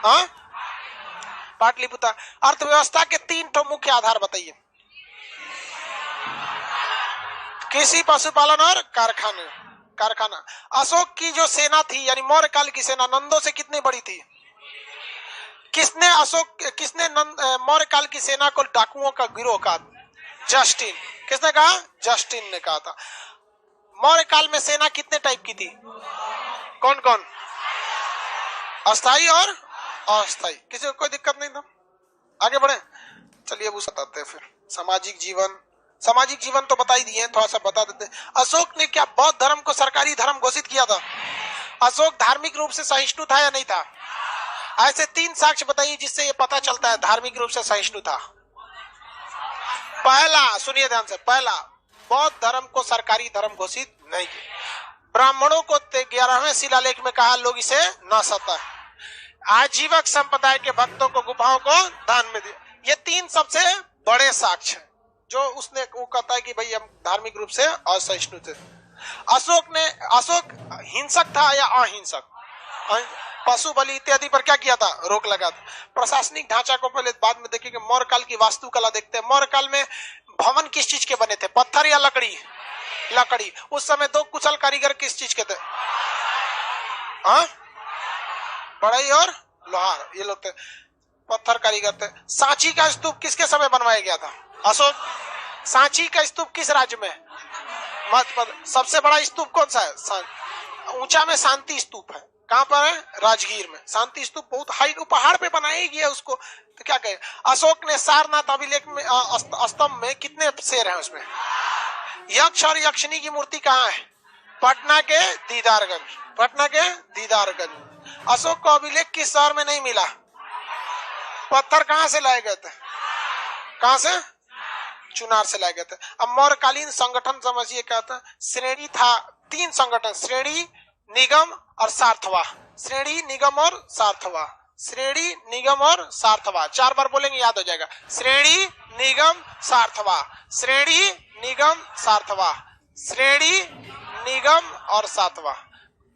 Speaker 1: हाँ, पाटलिपुत्र। अर्थव्यवस्था के 3 तो मुख्य आधार बताइए। कृषि, पशुपालन और कारखाना। अशोक की जो सेना थी, यानी मौर्य काल की सेना, नंदों से कितनी बड़ी थी? किसने मौर्य काल की सेना को डाकुओं का गिरोह कहा? जस्टिन। किसने कहा? जस्टिन ने कहा था। मौर्य काल में सेना कितने टाइप की थी? कौन कौन? अस्थाई और अस्थाई। किसी को कोई दिक्कत नहीं था? आगे बढ़े, चलिए अब बताते हैं। फिर सामाजिक जीवन तो बता ही दिए, थोड़ा सा बता देते हैं। अशोक ने क्या बौद्ध धर्म को सरकारी धर्म घोषित किया था? अशोक धार्मिक रूप से सहिष्णु था या नहीं था? ऐसे 3 साक्ष्य बताइए जिससे ये पता चलता है धार्मिक रूप से सहिष्णु था। पहला, सुनिए ध्यान से, पहला, बौद्ध धर्म को सरकारी धर्म घोषित नहीं किया। ब्राह्मणों को 11वें शिलालेख में कहा लोग इसे न सता। आजीवक संप्रदाय के भक्तों को गुफाओं को दान में दिया। ये 3 सबसे बड़े साक्ष्य हैं जो उसने वो कहता है कि भाई हम धार्मिक रूप से असहिष्णु थे। अशोक हिंसक था या अहिंसक? पशु बलि इत्यादि पर क्या किया था? रोक लगा था। प्रशासनिक ढांचा को पहले बाद में देखेंगे। मौर्य काल की वास्तुकला देखते हैं। मौर्य काल में भवन किस चीज के बने थे? पत्थर या लकड़ी? लकड़ी। उस समय 2 कुशल कारीगर किस चीज के थे? हाँ, बढ़ई और लोहार, ये लोग थे, पत्थर कारीगर थे। सांची का स्तूप किसके समय बनवाया गया था? अशोक। सांची का स्तूप किस राज्य में? मध्य प्रदेश। सबसे बड़ा स्तूप कौन सा है? ऊंचा में शांति स्तूप है। कहां पर है? राजगीर में। शांति स्तूप बहुत हाइट, पहाड़ पे बनाया गया उसको, तो क्या कहे। अशोक ने सारनाथ अभिलेख में स्तंभ में कितने शेर हैं उसमें? यक्ष और यक्षिणी की मूर्ति कहाँ है? पटना के दीदारगंज। अशोक को अभिलेख किस शहर में नहीं मिला? पत्थर कहां से लाए गए थे? कहां से? चुनार से लाए गए थे। अब मौर्यकालीन संगठन समझिए क्या था। श्रेणी था 3 संगठन, श्रेणी, निगम और सार्थवा। श्रेणी, निगम और सार्थवा। 4 बार बोलेंगे याद हो जाएगा। श्रेणी, निगम, सार्थवा। श्रेणी, निगम, सार्थवा। श्रेणी, निगम और सार्थवा।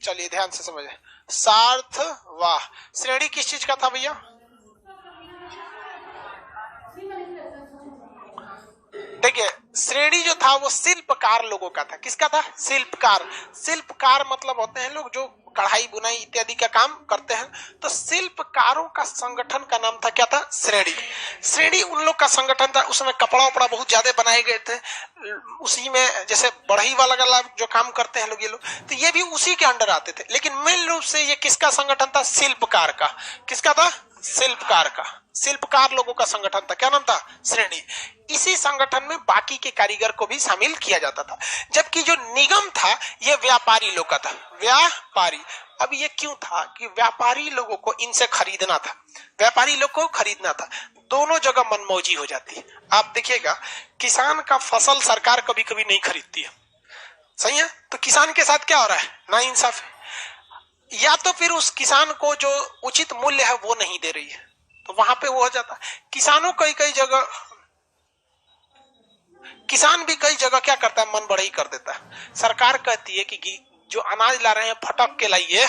Speaker 1: चलिए ध्यान से समझिए। सार्थवा श्रेणी किस चीज का था भैया? देखिए, श्रेणी जो था वो शिल्पकार लोगों का था। किसका था? शिल्पकार मतलब होते हैं लोग जो कढ़ाई बुनाई इत्यादि का काम करते हैं। तो शिल्पकारों का संगठन का नाम था, क्या था? श्रेणी उन लोग का संगठन था। उसमें कपड़ा उपड़ा बहुत ज्यादा बनाए गए थे। उसी में जैसे बढ़ई वाला जो काम करते हैं लोग, ये लोग, तो ये भी उसी के अंडर आते थे। लेकिन मेन रूप से ये किसका संगठन था? शिल्पकार का। किसका था? शिल्पकार का। शिल्पकार लोगों का संगठन था। क्या नाम था? श्रेणी। इसी संगठन में बाकी के कारीगर को भी शामिल किया जाता था। जबकि जो निगम था ये व्यापारी लोग का था। व्यापारी। अब ये क्यों था कि व्यापारी लोगों को इनसे खरीदना था, दोनों जगह मनमौजी हो जाती है। आप देखिएगा, किसान का फसल सरकार कभी कभी नहीं खरीदती है, सही है? तो किसान के साथ क्या हो रहा है? नाइंसाफी। या तो फिर उस किसान को जो उचित मूल्य है वो नहीं दे रही है, तो वहां पे वो हो जाता है। किसान भी कई जगह क्या करता है? मन बढ़ई कर देता है। सरकार कहती है कि जो अनाज ला रहे हैं फटक के लाइए,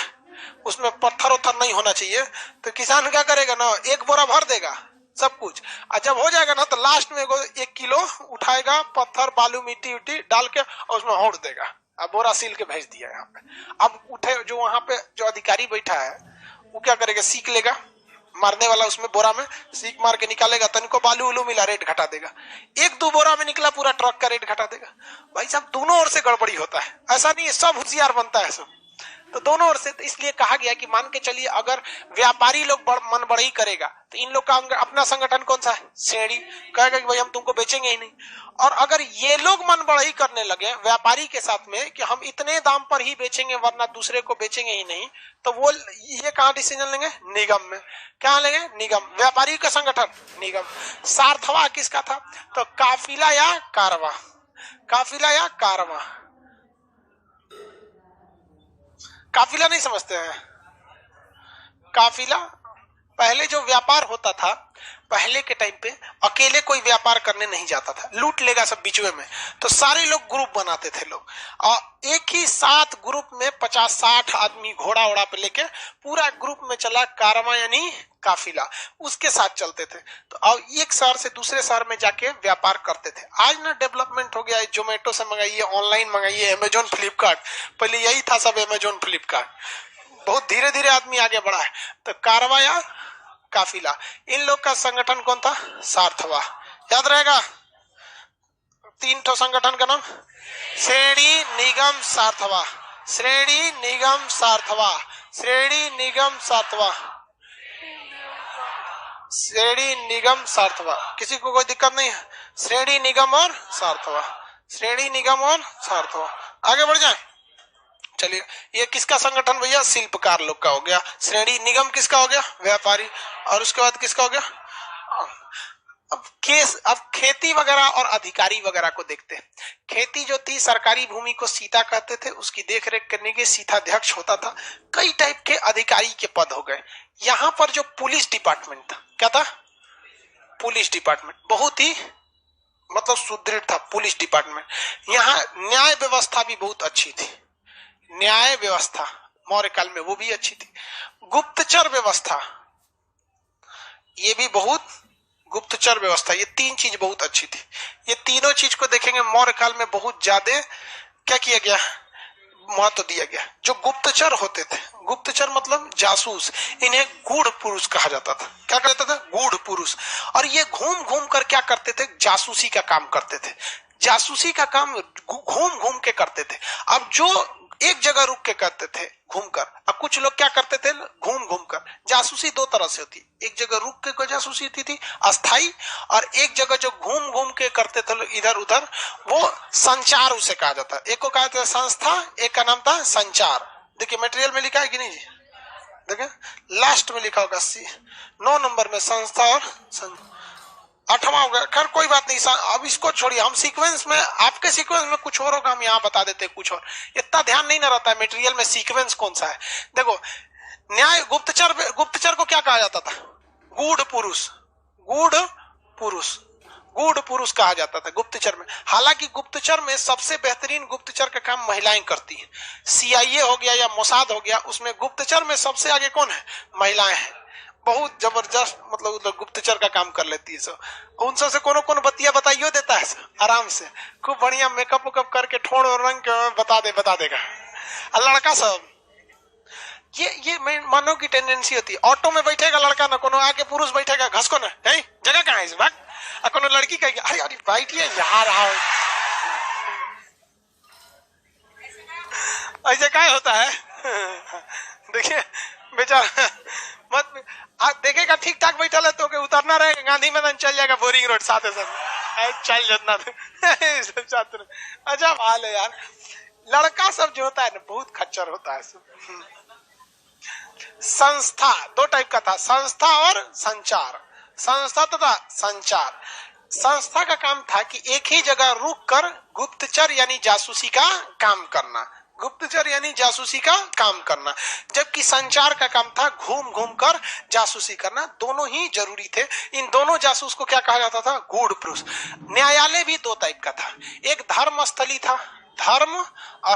Speaker 1: उसमें पत्थर उत्थर नहीं होना चाहिए। तो किसान क्या करेगा ना, 1 बोरा भर देगा सब कुछ, और जब हो जाएगा ना तो लास्ट में 1 किलो उठाएगा, पत्थर बालू मिट्टी डाल के और उसमें होड़ देगा, अब बोरा सील के भेज दिया यहाँ पे। अब उठे जो वहां पे जो अधिकारी बैठा है वो क्या करेगा? सीख लेगा, मारने वाला उसमें बोरा में सीख मार के निकालेगा, तनिको बालू उलू मिला रेट घटा देगा। 1-2 बोरा में निकला पूरा ट्रक का रेट घटा देगा। भाई साहब दोनों ओर से गड़बड़ी होता है, ऐसा नहीं है सब होशियार बनता है सब। तो दोनों ओर से, तो इसलिए कहा गया कि मान के चलिए अगर व्यापारी लोग मन बढ़ई करेगा तो इन लोग का अपना संगठन कौन सा है, श्रेणी, कहेगा कि भाई हम तुमको बेचेंगे ही नहीं। और अगर ये लोग मन बढ़ई करने लगे व्यापारी के साथ में कि हम इतने दाम पर ही बेचेंगे वरना दूसरे को बेचेंगे ही नहीं, तो वो ये कहाँ डिसीजन लेंगे, निगम में। क्या लेंगे, निगम। व्यापारी का संगठन निगम। सार्थवा किसका था, तो काफिला या कारवा, काफिला या कारवा। काफिला नहीं समझते हैं, काफिला पहले जो व्यापार होता था, पहले के टाइम पे अकेले कोई व्यापार करने नहीं जाता था, लूट लेगा सब बीचवे में, तो सारे लोग ग्रुप बनाते थे लोग, और एक ही साथ ग्रुप में 50-60 आदमी घोड़ा ओड़ा पे लेके पूरा ग्रुप में चला कारवा यानी काफिला, उसके साथ चलते थे। तो अब एक शहर से दूसरे शहर में जाके व्यापार करते थे। आज ना डेवलपमेंट हो गया है, जोमेटो से मंगाइए, ऑनलाइन मंगाइए, अमेजोन फ्लिपकार्ट, पहले यही था सब, अमेजोन फ्लिपकार्ट, बहुत धीरे धीरे आदमी आगे बढ़ा है। तो कारवा या काफिला, इन लोग का संगठन कौन था, सार्थवा। याद रहेगा 3 ठो संगठन का नाम, श्रेणी निगम सार्थवा, श्रेणी निगम सार्थवा, श्रेणी निगम सार्थवा, श्रेणी निगम सार्थवा। किसी को कोई दिक्कत नहीं है, श्रेणी निगम और सार्थवा, श्रेणी निगम और सार्थवा। आगे बढ़ जाए, चलिए ये किसका संगठन भैया, शिल्पकार लोग का हो गया। श्रेणी निगम किसका हो गया, व्यापारी। और उसके बाद किसका हो गया, अब खेती वगैरह और अधिकारी वगैरह को देखते हैं। खेती जो थी सरकारी भूमि को सीता कहते थे, उसकी देखरेख करने के सीताध्यक्ष होता था। कई टाइप के अधिकारी के पद हो गए। यहाँ पर जो पुलिस डिपार्टमेंट था, क्या था, पुलिस डिपार्टमेंट बहुत ही मतलब सुदृढ़ था पुलिस डिपार्टमेंट। यहाँ न्याय व्यवस्था भी बहुत अच्छी थी, न्याय व्यवस्था मौर्य काल में वो भी अच्छी थी। गुप्तचर व्यवस्था, ये भी बहुत, गुप्तचर व्यवस्था, ये 3 चीज बहुत अच्छी थी। ये तीनों चीज को देखेंगे मौर्य काल में बहुत ज्यादा क्या किया गया, महत्व दिया गया। जो गुप्तचर होते थे, गुप्तचर मतलब जासूस, इन्हें गूढ़ पुरुष कहा जाता था। क्या कहता था, गूढ़ पुरुष। और ये घूम घूम कर क्या करते थे, जासूसी का काम करते थे। जासूसी का काम घूम घूम के करते थे। अब जो एक जगह रुक के करते थे घूमकर, अब कुछ लोग क्या करते थे, घूम घूम कर। जासूसी 2 तरह से होती, एक जगह रुक के जासूसी होती थी अस्थाई, और एक जगह जो घूम घूम के करते थे इधर उधर, वो संचार उसे कहा जाता। एक को कहा जाता संस्था, एक का नाम था संचार। देखिए मटेरियल में लिखा है कि नहीं जी, देखिए लास्ट में लिखा होगा 9 नंबर में, संस्था और 8वां होगा। खैर कोई बात नहीं, अब इसको छोड़िए, हम सीक्वेंस में, आपके सीक्वेंस में कुछ और होगा, हम यहाँ बता देते हैं कुछ और। इतना ध्यान नहीं ना रहता है मटेरियल में सीक्वेंस कौन सा है। देखो न्याय गुप्तचर, गुप्तचर को क्या कहा जाता था, गूढ़ पुरुष, गूढ़ पुरुष, गूढ़ पुरुष कहा जाता था गुप्तचर में। हालांकि गुप्तचर में सबसे बेहतरीन गुप्तचर का काम महिलाएं करती हैं। CIA हो गया या मोसाद हो गया, उसमें गुप्तचर में सबसे आगे कौन है, महिलाएं हैं। बहुत जबरदस्त, मतलब गुप्तचर का काम कर लेती है सब। उन सब से कोनो बतिया बताइयो देता है आराम से, खूब बढ़िया मेकअप वेकअप करके ठोड़ और रंग के बता देगा। और लड़का सब ये मानव की टेंडेंसी होती है, ऑटो में बैठेगा लड़का ना, कोनो आगे पुरुष बैठेगा, घसको ना, है जगह कहाँ है इस बात, और कोनो लड़की कहेगी अरे अरे बैठिए यार, ऐसे क्या होता है। देखिए बेचारा मत देखेगा ठीक ठाक बैठा है तो उतरना रहेगा, गांधी मैदान चल जाएगा, बोरिंग रोड साथ चल जातना। छात्र अच्छा हाल है यार, लड़का सब जो होता है ना बहुत खच्चर होता है सब। संस्था 2 टाइप का था, संस्था और संचार। संस्था तथा संचार। संस्था का काम था कि एक ही जगह रुक कर गुप्तचर यानी जासूसी का काम करना, गुप्तचर यानी जासूसी का काम करना, जबकि संचार का काम था घूम घूम कर जासूसी करना। दोनों ही जरूरी थे। इन दोनों जासूस को क्या कहा जाता था, गूढ़ पुरुष। न्यायालय भी 2 टाइप का था, एक धर्मस्थली था, धर्म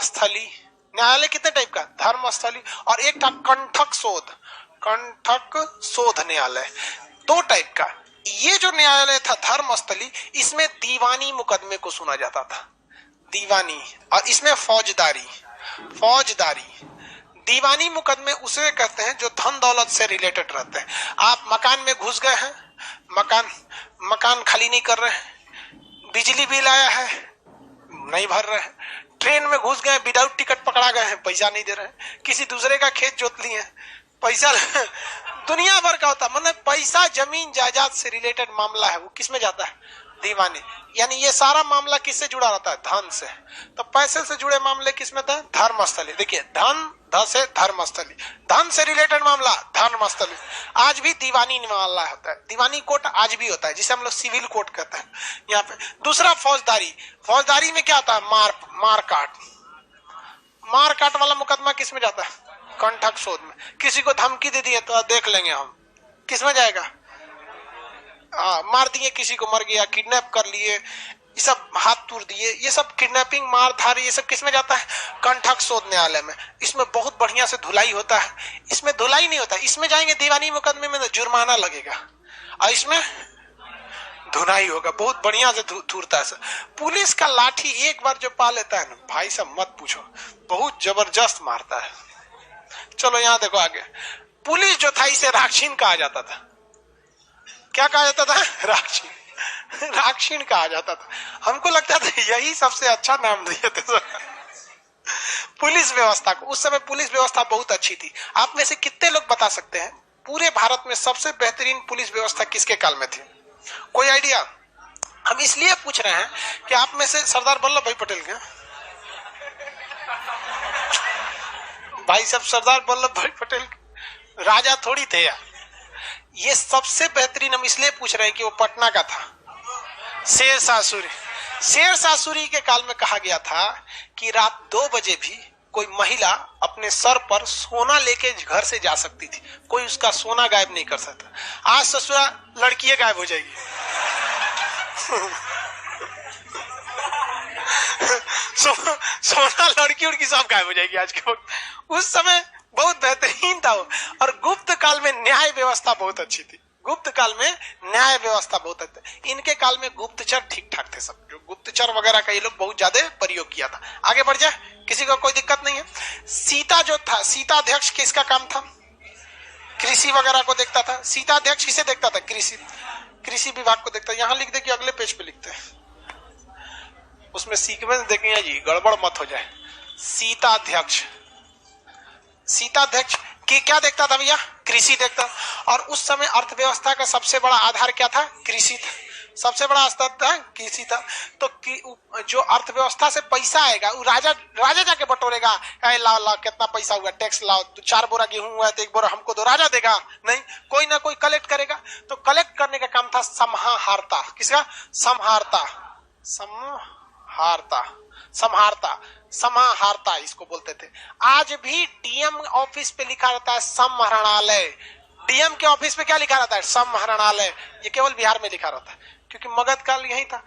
Speaker 1: स्थली। न्यायालय कितने टाइप का, धर्मस्थली, और एक था कंठक शोध, कंठक शोध न्यायालय। 2 टाइप का। ये जो न्यायालय था धर्मस्थली, इसमें दीवानी मुकदमे को सुना जाता था, दीवानी, और इसमें फौजदारी। फौजदारी दीवानी मुकदमे उसे कहते हैं जो धन दौलत से रिलेटेड रहते हैं। आप मकान में घुस गए हैं, मकान खाली नहीं कर रहे हैं, बिजली बिल आया है, नहीं भर रहे हैं, ट्रेन में घुस गए विदाउट टिकट पकड़ा गए हैं, पैसा नहीं दे रहे हैं, किसी दूसरे का खेत जोत लिए पैसा दुनिया भर का होता है। मतलब पैसा जमीन जायदाद से रिलेटेड मामला है, वो किस में जाता है? दीवानी। यानी ये सारा मामला किससे जुड़ा रहता है? धन से। तो पैसे से जुड़े मामले किसमें था? धर्मस्थली। देखिए धन, ध से धर्मस्थली, धन से रिलेटेड मामला धर्मस्थली। आज भी दीवानी मामला होता है, दीवानी कोर्ट आज भी होता है, जिसे हम लोग सिविल कोर्ट कहते हैं यहाँ पे। दूसरा फौजदारी। फौजदारी में क्या होता है? मार काट वाला मुकदमा किस में जाता है? कंठक शोध में। किसी को धमकी दे दी है तो देख लेंगे हम, किस में जाएगा? मार दिए, किसी को मर गया, किडनैप कर लिए, ये सब हाथ तोड़ दिए, ये सब किडनैपिंग, मार धार, ये सब किस में जाता है? कंठक शोध न्यायालय में। इसमें बहुत बढ़िया से धुलाई होता है। इसमें धुलाई नहीं होता, इसमें जाएंगे दीवानी मुकदमे में जुर्माना लगेगा, और इसमें धुनाई होगा, बहुत बढ़िया से धुरता है। पुलिस का लाठी एक बार जो पा लेता है ना भाई साहब मत पूछो, बहुत जबरदस्त मारता है। चलो यहाँ देखो आगे। पुलिस जो था इसे राक्षीन कहा जाता था। क्या कहा जाता था? राक्षीन कहा जाता था। हमको लगता था यही सबसे अच्छा नाम दिए थे पुलिस व्यवस्था को। उस समय पुलिस व्यवस्था बहुत अच्छी थी। आप में से कितने लोग बता सकते हैं पूरे भारत में सबसे बेहतरीन पुलिस व्यवस्था किसके काल में थी? कोई आइडिया? हम इसलिए पूछ रहे हैं कि आप में से सरदार वल्लभ भाई पटेल के भाई साहब, सरदार वल्लभ भाई पटेल राजा थोड़ी थे यार। ये सबसे बेहतरीन हम इसलिए पूछ रहे हैं कि वो पटना का था, शेरशाह सूरी। शेरशाह सूरी के काल में कहा गया था कि रात 2 बजे भी कोई महिला अपने सर पर सोना लेके घर से जा सकती थी, कोई उसका सोना गायब नहीं कर सकता। आज ससुरा लड़कियां गायब हो जाएगी सोना लड़की उड़की सब गायब हो जाएगी आज के वक्त। उस समय बहुत बेहतरीन था वो। और गुप्त काल में न्याय व्यवस्था बहुत अच्छी थी। गुप्त काल में न्याय व्यवस्था बहुत अच्छी। इनके काल में गुप्तचर ठीक ठाक थे सब, जो गुप्तचर वगैरह का ये लोग बहुत ज्यादा प्रयोग किया था। आगे बढ़ जाए, किसी को कोई दिक्कत नहीं है। सीता जो था, सीता अध्यक्ष किसका काम था? कृषि वगैरह को देखता था। सीता अध्यक्ष किसे देखता था? कृषि विभाग को देखता। यहाँ लिख दे कि अगले पेज पे लिखते हैं, उसमें सीक्वेंस देखेंगे जी, गड़बड़ मत हो जाए। सीता अध्यक्ष कि क्या देखता था भैया? कृषि देखता। और उस समय अर्थव्यवस्था का सबसे बड़ा आधार क्या था? कृषि था। सबसे बड़ा स्तर था कृषि था। तो जो अर्थव्यवस्था से पैसा आएगा वो राजा जाके बटोरेगा। लाओ कितना पैसा हुआ, टैक्स लाओ। तो 4 बोरा गेहूं हुआ है तो 1 बोरा हमको दो, राजा देगा नहीं, कोई ना कोई कलेक्ट करेगा। तो कलेक्ट करने का काम था समाहर्ता। किसका? समाहर्ता इसको बोलते थे। आज भी डीएम ऑफिस पे लिखा रहता है समाहरणालय। डीएम के ऑफिस पे क्या लिखा रहता है? समाहरणालय। ये केवल बिहार में लिखा रहता है क्योंकि मगध काल यही था।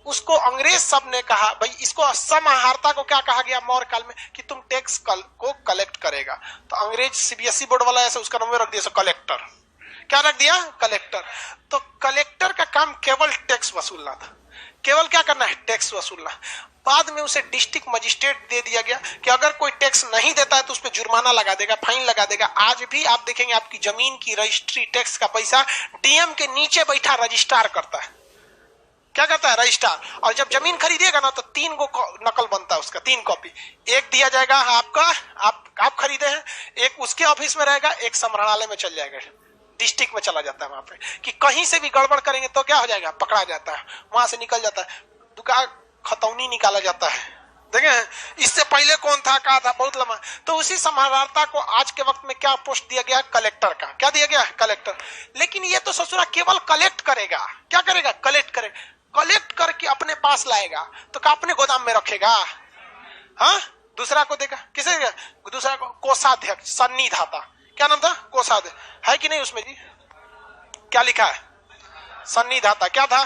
Speaker 1: उसको अंग्रेज सब ने कहा भाई, इसको समाहर्ता को क्या कहा गया मौर्य काल में कि तुम टैक्स को कलेक्ट करेगा। तो अंग्रेज सीबीएसई बोर्ड वाला ऐसे उसका नाम रख दिया कलेक्टर। क्या रख दिया? कलेक्टर। तो कलेक्टर का काम केवल टैक्स वसूलना था। केवल क्या करना है? टैक्स वसूलना। बाद में उसे डिस्ट्रिक्ट मजिस्ट्रेट दे दिया गया कि अगर कोई टैक्स नहीं देता है तो उस पर जुर्माना लगा देगा, फाइन लगा देगा। आज भी आप देखेंगे आपकी जमीन की रजिस्ट्री टैक्स का पैसा डीएम के नीचे बैठा रजिस्ट्रार करता है। क्या करता है? रजिस्ट्रार। और जब जमीन खरीदिएगा ना तो 3 गो नकल बनता है उसका, 3 कॉपी। एक दिया जाएगा आपका, आप खरीदे हैं, एक उसके ऑफिस में रहेगा, एक संग्रहालय में चल जाएगा, डिस्ट्रिक्ट में चला जाता है वहां पे। कि कहीं से भी गड़बड़ करेंगे तो क्या हो जाएगा? पकड़ा जाता है, वहां से निकल जाता है, दुकान खतौनी निकाला जाता है। देखें इससे पहले कौन था, कहा था, बहुत लंबा। तो उसी समाहर्ता को आज के वक्त में क्या पोस्ट दिया गया? कलेक्टर का। क्या दिया गया? कलेक्टर। लेकिन ये तो ससुरा केवल कलेक्ट करेगा। क्या करेगा? कलेक्ट करेगा। कलेक्ट करके अपने पास लाएगा तो क्या अपने गोदाम में रखेगा? हाँ, दूसरा को देगा। किसे देगा? दूसरा को। कोषाध्यक्ष, सन्निधाता। क्या नाम था? कोषाध्यक्ष। है कि नहीं उसमें जी? क्या लिखा है? सन्निधाता। क्या था?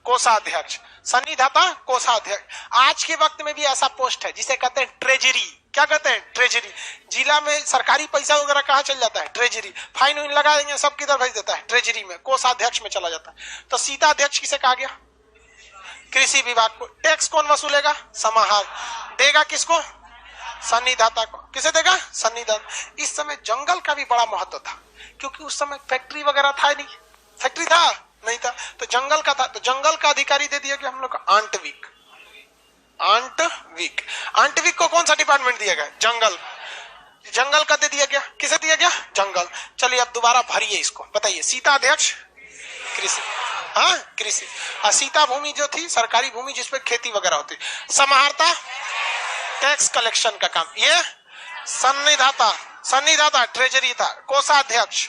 Speaker 1: कोषाध्यक्ष। सन्निधाता, कोषाध्यक्ष। आज के वक्त में भी ऐसा पोस्ट है जिसे कहते हैं ट्रेजरी। क्या कहते हैं? ट्रेजरी। जिला में सरकारी पैसा वगैरह कहाँ चल जाता है? ट्रेजरी। फाइन वाइन लगा देंगे, सब किधर भेज देता है? ट्रेजरी में, कोषाध्यक्ष में चला जाता है। तो सीता अध्यक्ष किसे कहा गया? कृषि विभाग को। टैक्स कौन वसूलेगा? समाहर। देगा किसको? सन्निधाता को। किसे देगा? सन्निधाता। इस समय जंगल का भी बड़ा महत्व था क्योंकि उस समय फैक्ट्री वगैरह था नहीं। फैक्ट्री था नहीं था तो जंगल का था। तो जंगल का अधिकारी दे दिया कि हम लोग आंटविक। आंटविक। आंटविक को कौन सा डिपार्टमेंट दिया गया? जंगल। जंगल का दे दिया गया, किसे दिया गया? जंगल। चलिए अब दोबारा भरिए इसको, बताइए। सीता अध्यक्ष कृषि, हाँ कृषि। सीता भूमि जो थी सरकारी भूमि जिसपे खेती वगैरह होती। समाहर्ता टैक्स कलेक्शन का काम। ये सन्निधाता, सन्निधाता ट्रेजरी था। कोषाध्यक्ष,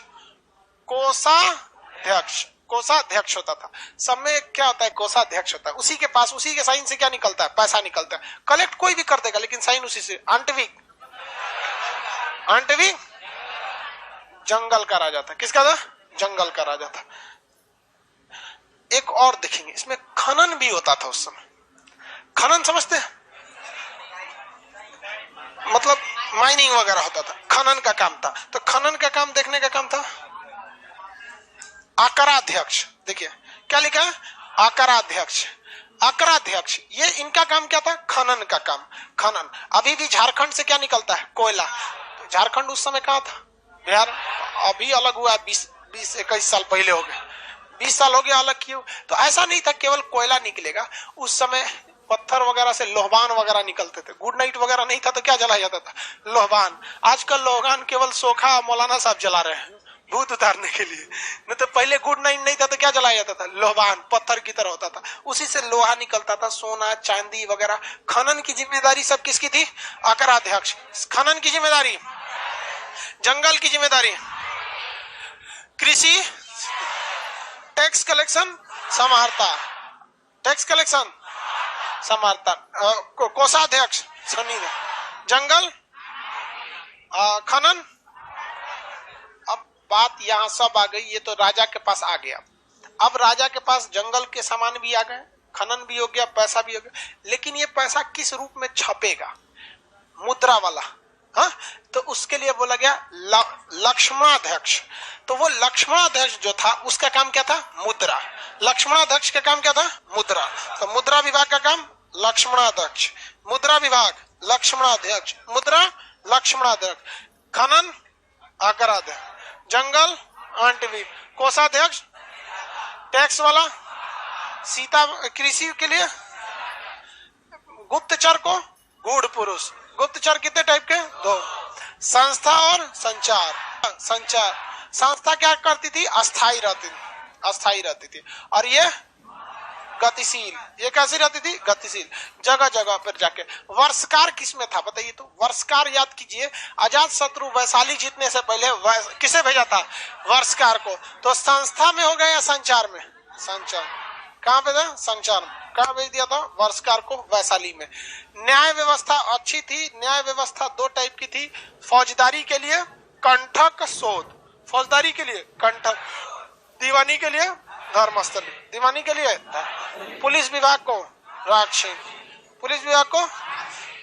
Speaker 1: कोषाध्यक्ष, कोषाध्यक्ष होता था। सब में क्या होता है? कोषाध्यक्ष होता है। उसी के पास, उसी के साइन से क्या निकलता है? पैसा निकलता है। कलेक्ट कोई भी कर देगा लेकिन साइन उसी से। आंटविक, आंटविक जंगल का राजा था। किसका था? जंगल का राजा था। एक और देखेंगे, इसमें खनन भी होता था उस समय। खनन समझते हैं? मतलब माइनिंग वगैरह होता था, खनन का काम था। तो खनन का काम देखने का काम था। आकराध्यक्ष, देखिए क्या लिखा है? आकराध्यक्ष, आकराध्यक्ष। ये इनका काम क्या था? खनन का काम। खनन। अभी भी झारखंड से क्या निकलता है? कोयला। तो झारखंड उस समय कहाँ था? बिहार। अभी अलग हुआ, 20-21 साल पहले हो गए, 20 साल हो गया अलग क्यों? तो ऐसा नहीं था केवल कोयला निकलेगा। उस समय पत्थर वगैरह से लोहबान वगैरह निकलते थे। गुड नाइट वगैरह नहीं था तो क्या जलाया जाता था? लोहबान। आजकल लोहबान केवल सोखा मौलाना साहब जला रहे हैं भूत उतारने के लिए, नहीं तो पहले गुड नाइट नहीं था तो क्या जलाया जाता था? लोहबान, पत्थर की तरह होता था, उसी से लोहा निकलता था, सोना चांदी वगैरह। खनन की जिम्मेदारी सब किसकी थी? आकराध्यक्ष। खनन की जिम्मेदारी, जंगल की जिम्मेदारी, कृषि, टैक्स कलेक्शन समाहर्ता, टैक्स कलेक्शन समाहर्ता, कोषाध्यक्ष जंगल, खनन। अब बात यहां सब आ गई, ये तो राजा के पास आ गया। अब राजा के पास जंगल के सामान भी आ गए, खनन भी हो गया, पैसा भी हो गया। लेकिन ये पैसा किस रूप में छपेगा? मुद्रा वाला। हाँ, तो उसके लिए बोला गया लक्ष्मणाध्यक्ष। तो वो लक्ष्मणाध्यक्ष जो था उसका काम क्या था? मुद्रा। लक्ष्मणाध्यक्ष का काम क्या था? मुद्रा। तो मुद्रा विभाग का काम लक्ष्मणाध्यक्ष, मुद्रा विभाग लक्ष्मणाध्यक्ष, मुद्रा लक्ष्मणाध्यक्ष, खनन आकराध्यक्ष, जंगल आंटविक, कोषाध्यक्ष टैक्स वाला, सीता कृषि के लिए, गुप्तचर को गूढ़ पुरुष। गुप्तचर कितने टाइप के? 2। संस्था और संचार। संचार, संस्था क्या करती थी? अस्थाई रहती थी, अस्थाई रहती थी। और ये गतिशील, ये कैसी रहती थी? गतिशील, जगह जगह पर जाके। वर्षकार किस में था बताइए तो? वर्षकार याद कीजिए, अजात शत्रु वैशाली जीतने से पहले किसे भेजा था? वर्षकार को। तो संस्था में हो गया या संचार में? संचार। कहाँ पे था? संचार में। कहाँ भेज दिया था? वर्षकार को वैशाली में। न्याय व्यवस्था अच्छी थी। न्याय व्यवस्था 2 टाइप की थी। फौजदारी के लिए कंठक शोध, फौजदारी के लिए कंठक, दीवानी के लिए धर्मस्थली, दीवानी के लिए। पुलिस विभाग को राक्षीन, पुलिस विभाग को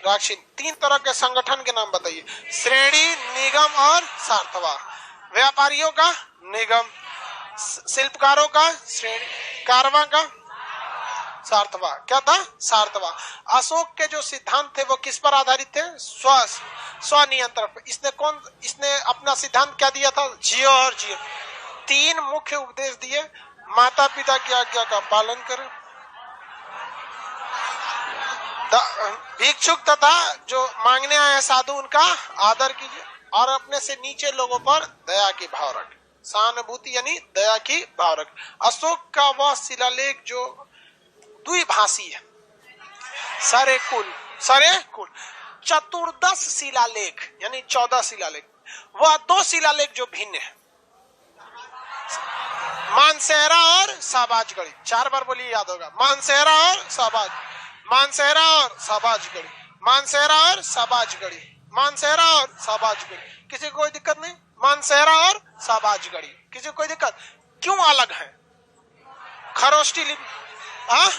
Speaker 1: राक्षीन। 3 तरह के संगठन के नाम बताइए। श्रेणी, निगम और सार्थवा। व्यापारियों का निगम, शिल्पकारों का श्रेणी, कारवा का सार्थवा। क्या था? सार्थवा। अशोक के जो सिद्धांत थे वो किस पर आधारित थे? स्वनियंत्रण पर। इसने अपना सिद्धांत क्या दिया था? जियो और जियो। 3 मुख्य उपदेश दिए। माता पिता की आज्ञा का पालन करें, भिक्षुक तथा जो मांगने आए साधु उनका आदर कीजिए, और अपने से नीचे लोगों पर दया की भाव रखें। सहानुभूति यानी दया की भाव रखें। अशोक का वह शिलालेख जो द्विभाषी है, सारे कुल 14 शिलालेख यानी 14 शिलालेख, वह 2 शिलालेख जो भिन्न है, मानसेहरा और शाहबाजगढ़ी। 4 बार बोलिए, याद होगा। मानसेहरा और शाहबाज, मानसेहरा और शाहबाजगढ़ी, मानसेहरा और शाहबाजगढ़ी, मानसेहरा और शाहबाजगढ़ी। किसी को कोई दिक्कत नहीं? मानसेहरा और शाहबाजगढ़ी, किसी को कोई दिक्कत? क्यों अलग है? खरोष्टी लिपि, हाँ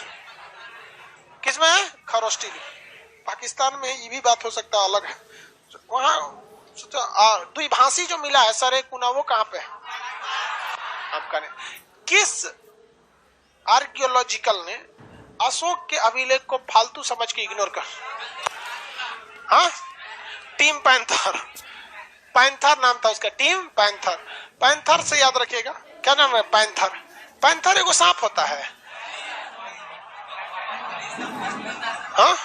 Speaker 1: किसमें है? खरोष्टी लिपि। पाकिस्तान में ये भी बात हो सकता है, अलग है वहाँ। द्विभाषी जो मिला है सरे कुना, वो कहाँ पे है? आपका ने किस आर्कियोलॉजिकल ने अशोक के अभिलेख को फालतू समझ के इग्नोर कर? हाँ, टीम पैंथर, पैंथर नाम था उसका, टीम पैंथर। पैंथर से याद रखिएगा, क्या नाम है? पैंथर। पैंथर एगो सांप होता है। हाँ,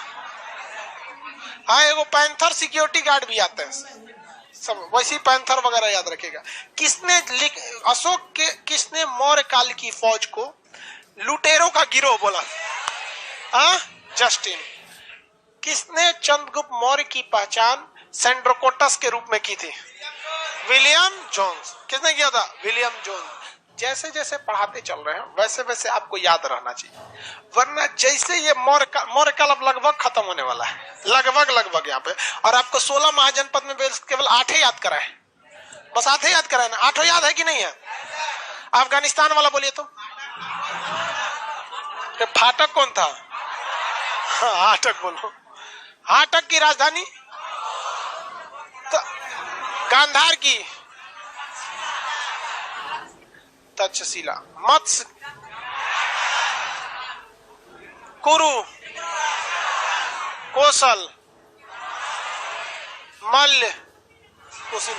Speaker 1: हाँ, एगो पैंथर सिक्योरिटी गार्ड भी आते हैं सब, वैसी पैंथर वगैरह याद रखेगा। किसने मौर्य काल की फौज को लुटेरों का गिरोह बोला? हाँ, जस्टिन। किसने चंद्रगुप्त मौर्य की पहचान सेंड्रोकोटस के रूप में की थी? William Jones. किसने किया था? William Jones. जैसे जैसे पढ़ाते चल रहे हैं वैसे वैसे आपको याद रहना चाहिए, वरना जैसे ये मौर्य काल अब लगभग खत्म होने वाला है, लगभग यहाँ पे, और आपको 16 महाजनपद में केवल 8 याद करा है, बस 8 याद करा है ना? 8 याद है कि नहीं है? अफगानिस्तान वाला बोलिए तो, फाटक कौन था? हाँ, हाटक बोलो। हाटक की राजधानी तो गांधार की तक्षशिला। मत्स्य, कुरु, कौशल, मल्ल, कुशीन।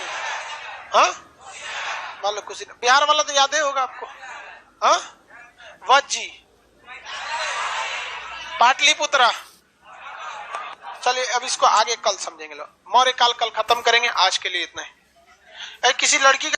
Speaker 1: हाँ, मल्ल, कुशीन। बिहार वाला तो याद ही होगा आपको। हाँ, वज्जी, पाटलिपुत्रा। चलिए अब इसको आगे कल समझेंगे लोग। मौर्य काल कल खत्म करेंगे, आज के लिए इतना ही। किसी लड़की का